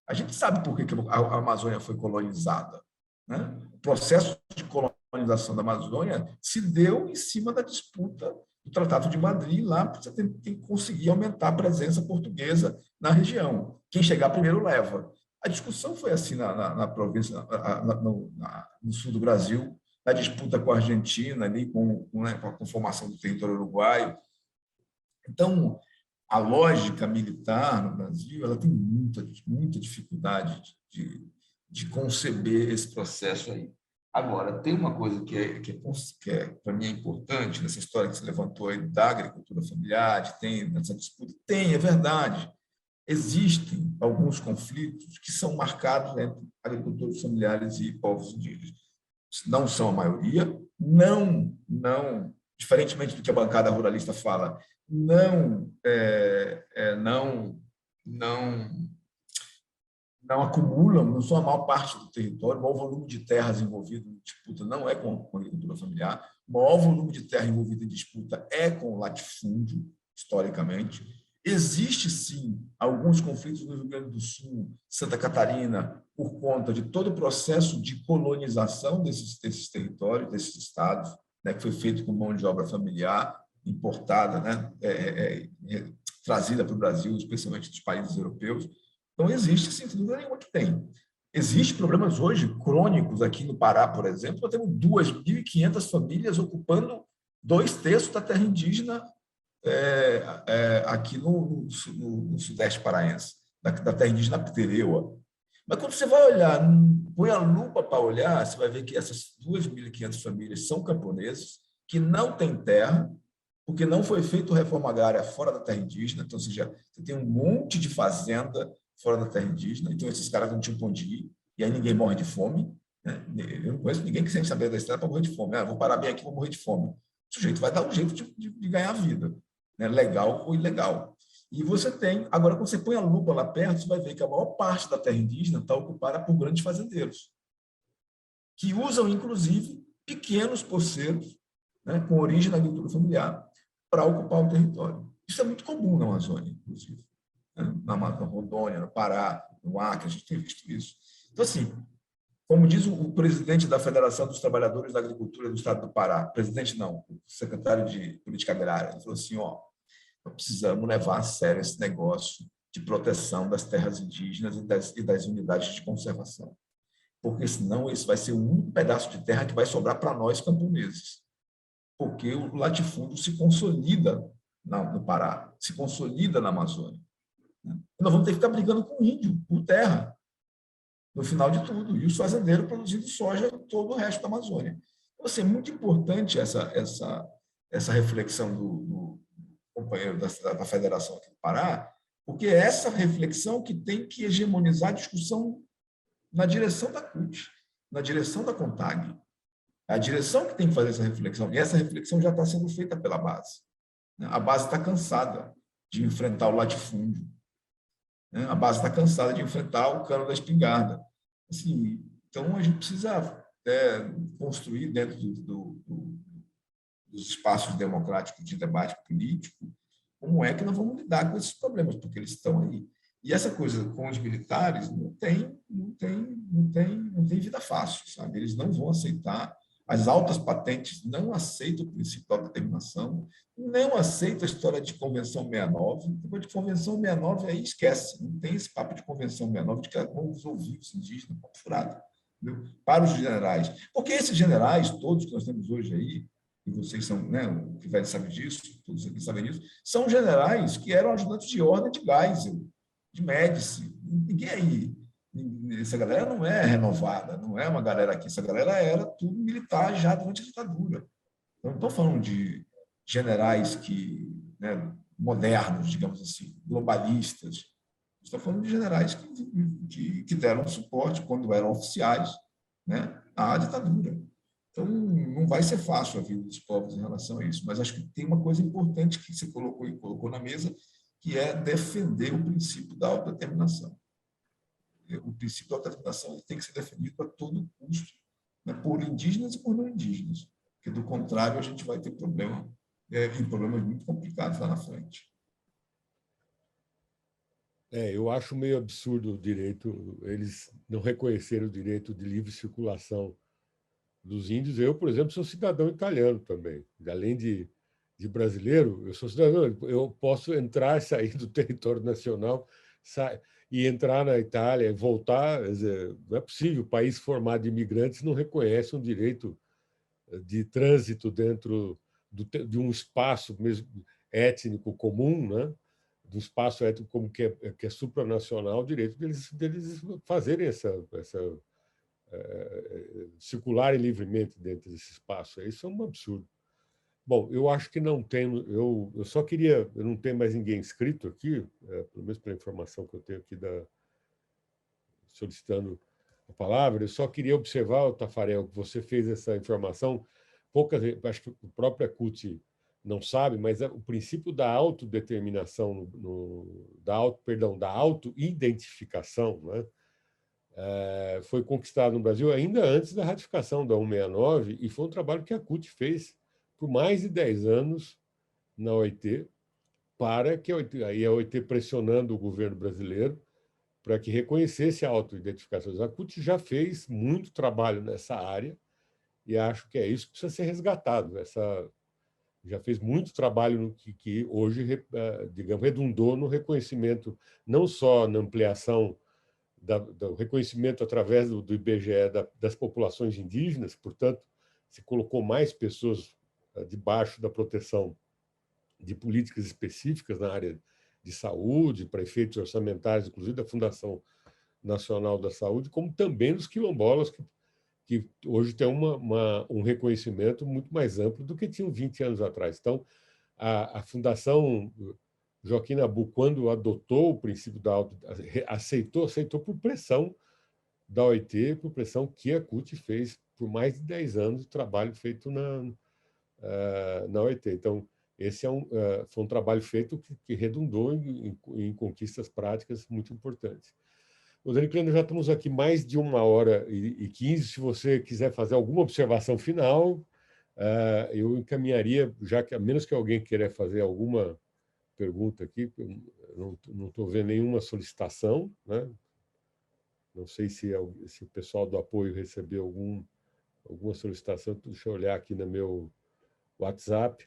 A gente sabe por que a Amazônia foi colonizada, né? O processo de colonização da Amazônia se deu em cima da disputa do Tratado de Madrid, lá você tem que conseguir aumentar a presença portuguesa na região. Quem chegar primeiro leva. A discussão foi assim na província, no sul do Brasil, na disputa com a Argentina, ali, com a conformação do território uruguaio. Então, a lógica militar no Brasil, ela tem muita dificuldade de conceber esse processo aí. Agora, tem uma coisa que para mim é importante nessa história que se levantou aí da agricultura familiar, tem nessa disputa. É verdade. Existem alguns conflitos que são marcados entre agricultores familiares e povos indígenas. Não são a maioria, não, diferentemente do que a bancada ruralista fala, não, não, não acumulam, não são a maior parte do território, o maior volume de terras envolvido em disputa não é com a agricultura familiar, o maior volume de terra envolvido em disputa é com o latifúndio, historicamente. Existe, sim, alguns conflitos no Rio Grande do Sul, Santa Catarina, por conta de todo o processo de colonização desses territórios, desses estados, né, que foi feito com mão de obra familiar, importada, né, trazida para o Brasil, especialmente dos países europeus. Então, existe, sem dúvida nenhuma que tem. Existem problemas hoje crônicos aqui no Pará, por exemplo. Nós temos 2.500 famílias ocupando 2/3 da terra indígena aqui no sudeste paraense, da terra indígena Pitereua. Mas quando você vai olhar, põe a lupa para olhar, você vai ver que essas 2.500 famílias são camponeses, que não têm terra, porque não foi feita reforma agrária fora da terra indígena. Então, ou seja, você tem um monte de fazenda fora da terra indígena, então esses caras não tinham para onde ir, e aí ninguém morre de fome. Né? Eu não conheço ninguém que sente saber da estrada para morrer de fome. Vou parar bem aqui, vou morrer de fome. O sujeito vai dar um jeito de ganhar a vida, né? Legal ou ilegal. E você tem, agora, quando você põe a lupa lá perto, você vai ver que a maior parte da terra indígena está ocupada por grandes fazendeiros, que usam, inclusive, pequenos poceiros, né, com origem na agricultura familiar, para ocupar o território. Isso é muito comum na Amazônia, inclusive. Né? Na Rondônia, no Pará, no Acre, a gente tem visto isso. Então, assim, como diz o presidente da Federação dos Trabalhadores da Agricultura do Estado do Pará, presidente não, o secretário de Política Agrária, ele falou assim, precisamos levar a sério esse negócio de proteção das terras indígenas e das unidades de conservação, porque senão esse vai ser o único pedaço de terra que vai sobrar para nós camponeses, porque o latifúndio se consolida no Pará, se consolida na Amazônia. Nós vamos ter que ficar brigando com o índio por terra, no final de tudo, e os fazendeiros produzindo soja em todo o resto da Amazônia. Então, é muito importante essa reflexão do companheiro da Federação aqui do Pará, porque é essa reflexão que tem que hegemonizar a discussão na direção da CUT, na direção da CONTAG. É a direção que tem que fazer essa reflexão, e essa reflexão já está sendo feita pela base. A base está cansada de enfrentar o latifúndio. A base está cansada de enfrentar o cano da espingarda. Assim, então, a gente precisa construir dentro dos espaços democráticos de debate político como é que nós vamos lidar com esses problemas, porque eles estão aí. E essa coisa com os militares não tem vida fácil, sabe? Eles não vão aceitar. As altas patentes não aceitam o princípio da autodeterminação, não aceitam a história de Convenção 69. Depois de Convenção 69, aí esquece. Não tem esse papo de Convenção 69 de que vamos ouvir os indígenas, papo furado, entendeu? Para os generais. Porque esses generais, todos que nós temos hoje aí, e vocês são, né, o que vai saber disso, todos aqui sabem disso, são generais que eram ajudantes de ordem de Geisel, de Médici. Ninguém aí, essa galera não é renovada, não é uma galera aqui, essa galera era tudo militar já durante a ditadura. Então, não estou falando de generais né, modernos, digamos assim, globalistas. Estou falando de generais que deram suporte, quando eram oficiais, né, à ditadura. Então, não vai ser fácil a vida dos povos em relação a isso, mas acho que tem uma coisa importante que você colocou na mesa, que é defender o princípio da autodeterminação. O princípio da autodeterminação tem que ser defendido a todo custo, né, por indígenas e por não indígenas, porque, do contrário, a gente vai ter problemas muito complicados lá na frente. Eu acho meio absurdo o direito, eles não reconhecerem o direito de livre circulação dos índios. Eu, por exemplo, sou cidadão italiano também. Além de brasileiro, eu sou cidadão. Eu posso entrar e sair do território nacional e entrar na Itália e voltar. Quer dizer, não é possível. O país formado de imigrantes não reconhece um direito de trânsito dentro de um espaço mesmo étnico comum, né? De um espaço étnico comum que é supranacional, o direito deles fazerem circularem livremente dentro desse espaço. Isso é um absurdo. Bom, eu acho que não tem. Eu só queria. Eu não tenho mais ninguém inscrito aqui, pelo menos pela informação que eu tenho aqui solicitando a palavra. Eu só queria observar, Tafarel, que você fez essa informação. Acho que a própria CUT não sabe, mas o princípio da autodeterminação, da autoidentificação, né, foi conquistado no Brasil ainda antes da ratificação da 169, e foi um trabalho que a CUT fez por mais de 10 anos na OIT, para que a OIT pressionando o governo brasileiro para que reconhecesse a autoidentificação. A CUT já fez muito trabalho nessa área e acho que é isso que precisa ser resgatado. Já fez muito trabalho que hoje, digamos, redundou no reconhecimento, não só na ampliação do reconhecimento através do IBGE das populações indígenas, portanto, se colocou mais pessoas debaixo da proteção de políticas específicas na área de saúde, para efeitos orçamentários, inclusive da Fundação Nacional da Saúde, como também dos quilombolas, que hoje tem um reconhecimento muito mais amplo do que tinham 20 anos atrás. Então, a Fundação Joaquim Nabuco, quando adotou o princípio da aceitou por pressão da OIT, por pressão que a CUT fez por mais de 10 anos de trabalho feito na OIT. Então, esse foi um trabalho feito que redundou em conquistas práticas muito importantes. Dani Klein, já estamos aqui mais de 1h15. Se você quiser fazer alguma observação final, eu encaminharia, já que, a menos que alguém queira fazer alguma pergunta aqui, eu não estou vendo nenhuma solicitação, né? Não sei se o pessoal do apoio recebeu alguma solicitação. Deixa eu olhar aqui no meu WhatsApp.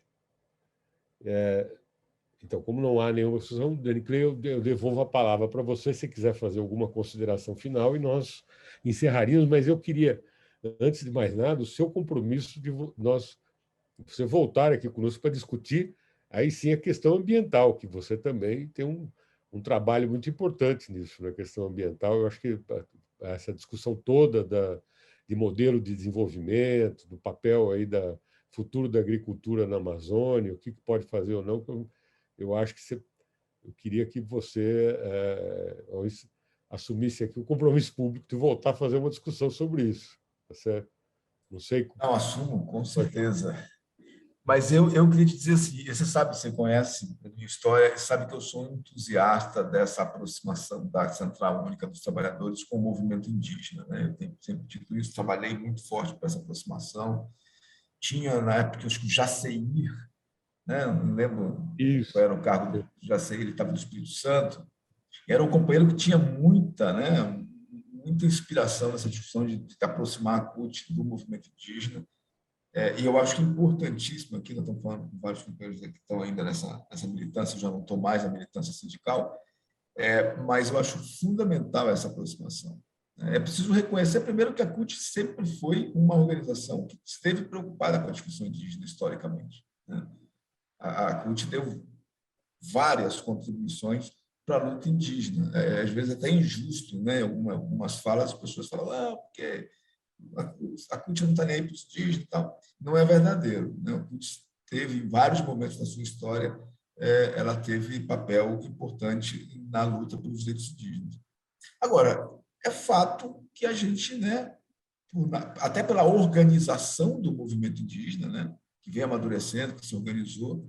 Então, como não há nenhuma solução, Dani Klein, eu devolvo a palavra para você, se quiser fazer alguma consideração final, e nós encerraríamos. Mas eu queria, antes de mais nada, o seu compromisso de você voltar aqui conosco para discutir aí sim a questão ambiental, que você também tem um trabalho muito importante nisso, na questão ambiental. Eu acho que essa discussão toda de modelo de desenvolvimento, do papel aí futuro da agricultura na Amazônia, o que pode fazer ou não, eu acho que eu queria que você assumisse aqui o compromisso público de voltar a fazer uma discussão sobre isso. Tá certo? Não sei. Não, assumo, com certeza. Mas eu queria te dizer assim, você conhece a minha história, sabe que eu sou um entusiasta dessa aproximação da Central Única dos Trabalhadores com o movimento indígena, né? Eu tenho sempre dito isso, trabalhei muito forte para essa aproximação. Tinha, na época, acho que o Jaceir, né? Eu não lembro Isso. qual era o cargo do Jaceir, ele estava no Espírito Santo. Era um companheiro que tinha muita inspiração nessa discussão de aproximar a CUT do movimento indígena. E eu acho que é importantíssimo, aqui nós estamos falando com vários companheiros que estão ainda nessa militância, eu já não estou mais na militância sindical, mas eu acho fundamental essa aproximação. É preciso reconhecer, primeiro, que a CUT sempre foi uma organização que esteve preocupada com a discussão indígena, historicamente, né? A CUT deu várias contribuições para a luta indígena. Às vezes até injusto, né? Algumas falas, as pessoas falam, porque a CUT não está nem aí para os indígenas e tal. Não é verdadeiro, né? A CUT teve, em vários momentos da sua história, ela teve papel importante na luta pelos direitos indígenas. Agora, é fato que a gente, né, até pela organização do movimento indígena, né, que vem amadurecendo, que se organizou,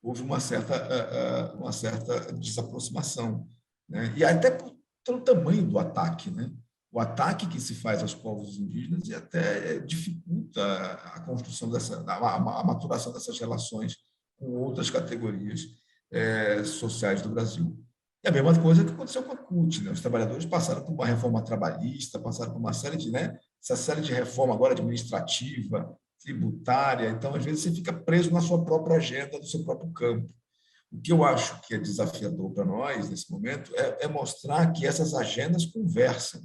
houve uma certa desaproximação, né? E até pelo tamanho do ataque, né? O ataque que se faz aos povos indígenas e até dificulta a construção a maturação dessas relações com outras categorias sociais do Brasil. É a mesma coisa que aconteceu com a CUT, né? Os trabalhadores passaram por uma reforma trabalhista, passaram por uma série essa série de reforma agora administrativa, tributária. Então, às vezes, você fica preso na sua própria agenda, no seu próprio campo. O que eu acho que é desafiador para nós, nesse momento, é mostrar que essas agendas conversam.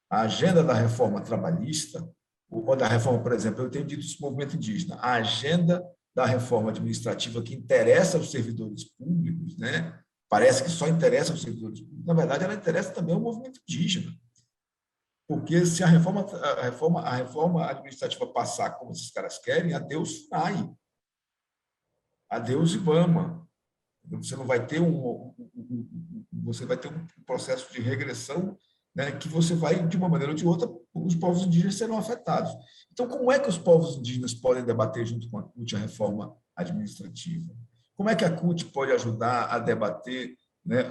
A agenda da reforma trabalhista, ou da reforma, por exemplo, eu tenho dito isso no movimento indígena, a agenda da reforma administrativa que interessa aos servidores públicos, né? Parece que só interessa aos servidores públicos, na verdade, ela interessa também ao movimento indígena. Porque se a reforma administrativa passar como esses caras querem, adeus FUNAI, adeus IBAMA. Você não vai ter você vai ter um processo de regressão né, que você vai, de uma maneira ou de outra, os povos indígenas serão afetados. Então, como é que os povos indígenas podem debater junto com a CUT a reforma administrativa? Como é que a CUT pode ajudar a debater, né,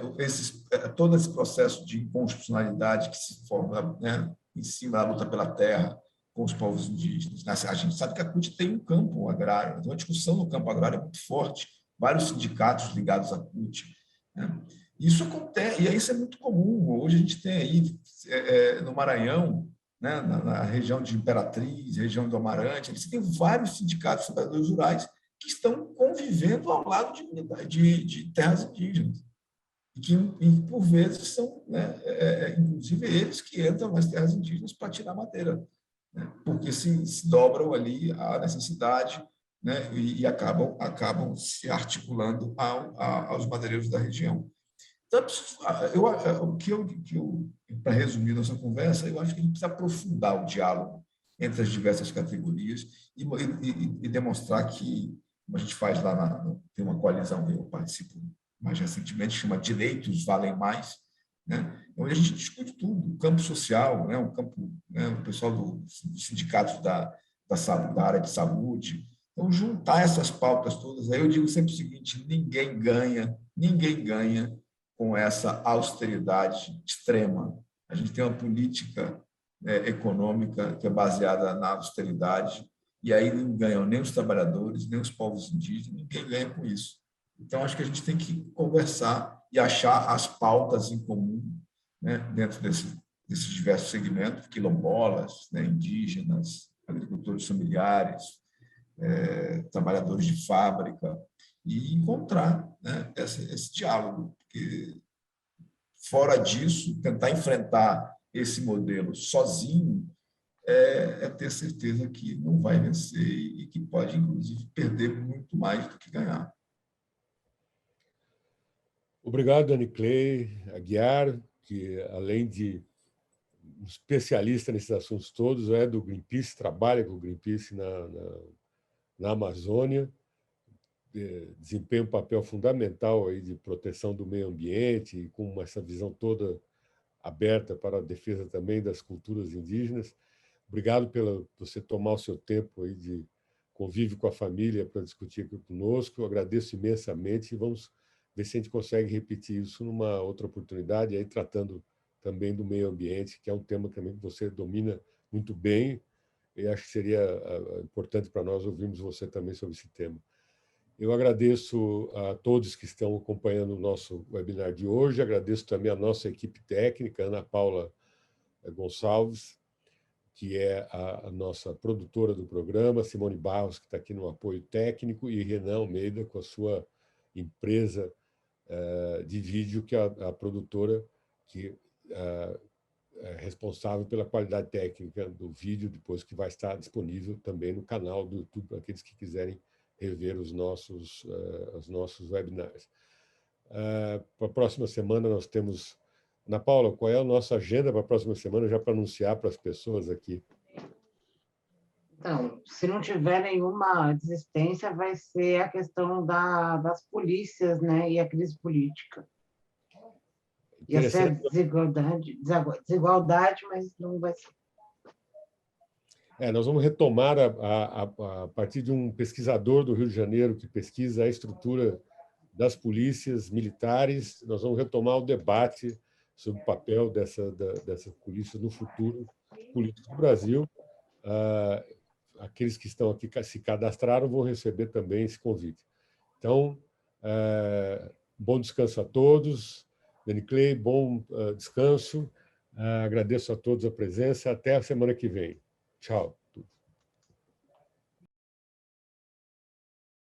todo esse processo de inconstitucionalidade que se forma, né, em cima da luta pela terra com os povos indígenas? A gente sabe que a CUT tem um campo agrário, então a discussão no campo agrário é muito forte, vários sindicatos ligados à CUT, né? Isso acontece, e isso é muito comum. Hoje a gente tem aí, no Maranhão, né, na região de Imperatriz, região do Amarante, eles têm vários sindicatos de trabalhadores rurais que estão convivendo ao lado de terras indígenas, e que, por vezes, são, né, inclusive, eles que entram nas terras indígenas para tirar madeira, né, porque se dobram ali à necessidade, né, e acabam se articulando aos madeireiros da região. Então, para resumir nossa conversa, eu acho que a gente precisa aprofundar o diálogo entre as diversas categorias e demonstrar que, como a gente faz lá, tem uma coalizão que eu participo mais recentemente, chama Direitos Valem Mais, né? Onde a gente discute tudo, o campo social, né? O campo, né? O pessoal dos sindicatos da área de saúde. Então, juntar essas pautas todas, aí eu digo sempre o seguinte: ninguém ganha com essa austeridade extrema. A gente tem uma política econômica que é baseada na austeridade, e aí não ganham nem os trabalhadores, nem os povos indígenas, ninguém ganha com isso. Então, acho que a gente tem que conversar e achar as pautas em comum, né, dentro desses diversos segmentos, quilombolas, né, indígenas, agricultores familiares, trabalhadores de fábrica, e encontrar, né, esse diálogo, porque fora disso, tentar enfrentar esse modelo sozinho é ter certeza que não vai vencer e que pode, inclusive, perder muito mais do que ganhar. Obrigado, Dani Clay Aguiar, que, além de um especialista nesses assuntos todos, é do Greenpeace, trabalha com o Greenpeace na Amazônia, desempenha um papel fundamental aí de proteção do meio ambiente e com essa visão toda aberta para a defesa também das culturas indígenas. Obrigado por você tomar o seu tempo aí de convívio com a família para discutir aqui conosco. Eu agradeço imensamente e vamos ver se a gente consegue repetir isso numa outra oportunidade, aí tratando também do meio ambiente, que é um tema também que você domina muito bem, e acho que seria importante para nós ouvirmos você também sobre esse tema. Eu agradeço a todos que estão acompanhando o nosso webinar de hoje, agradeço também a nossa equipe técnica, Ana Paula Gonçalves, que é a nossa produtora do programa, Simone Barros, que está aqui no apoio técnico, e Renan Almeida, com a sua empresa de vídeo, que é a produtora que é responsável pela qualidade técnica do vídeo, depois que vai estar disponível também no canal do YouTube, para aqueles que quiserem rever os nossos webinars. Para a próxima semana nós temos... Ana Paula, qual é a nossa agenda para a próxima semana, já para anunciar para as pessoas aqui? Então, se não tiver nenhuma desistência, vai ser a questão das polícias, né, e a crise política. Ia ser desigualdade, mas não vai ser. Nós vamos retomar a partir de um pesquisador do Rio de Janeiro que pesquisa a estrutura das polícias militares. Nós vamos retomar o debate sobre o papel dessa polícia no futuro político do Brasil. Aqueles que estão aqui se cadastraram vão receber também esse convite. Então, bom descanso a todos. Dani Clay, bom descanso. Agradeço a todos a presença. Até a semana que vem. Tchau.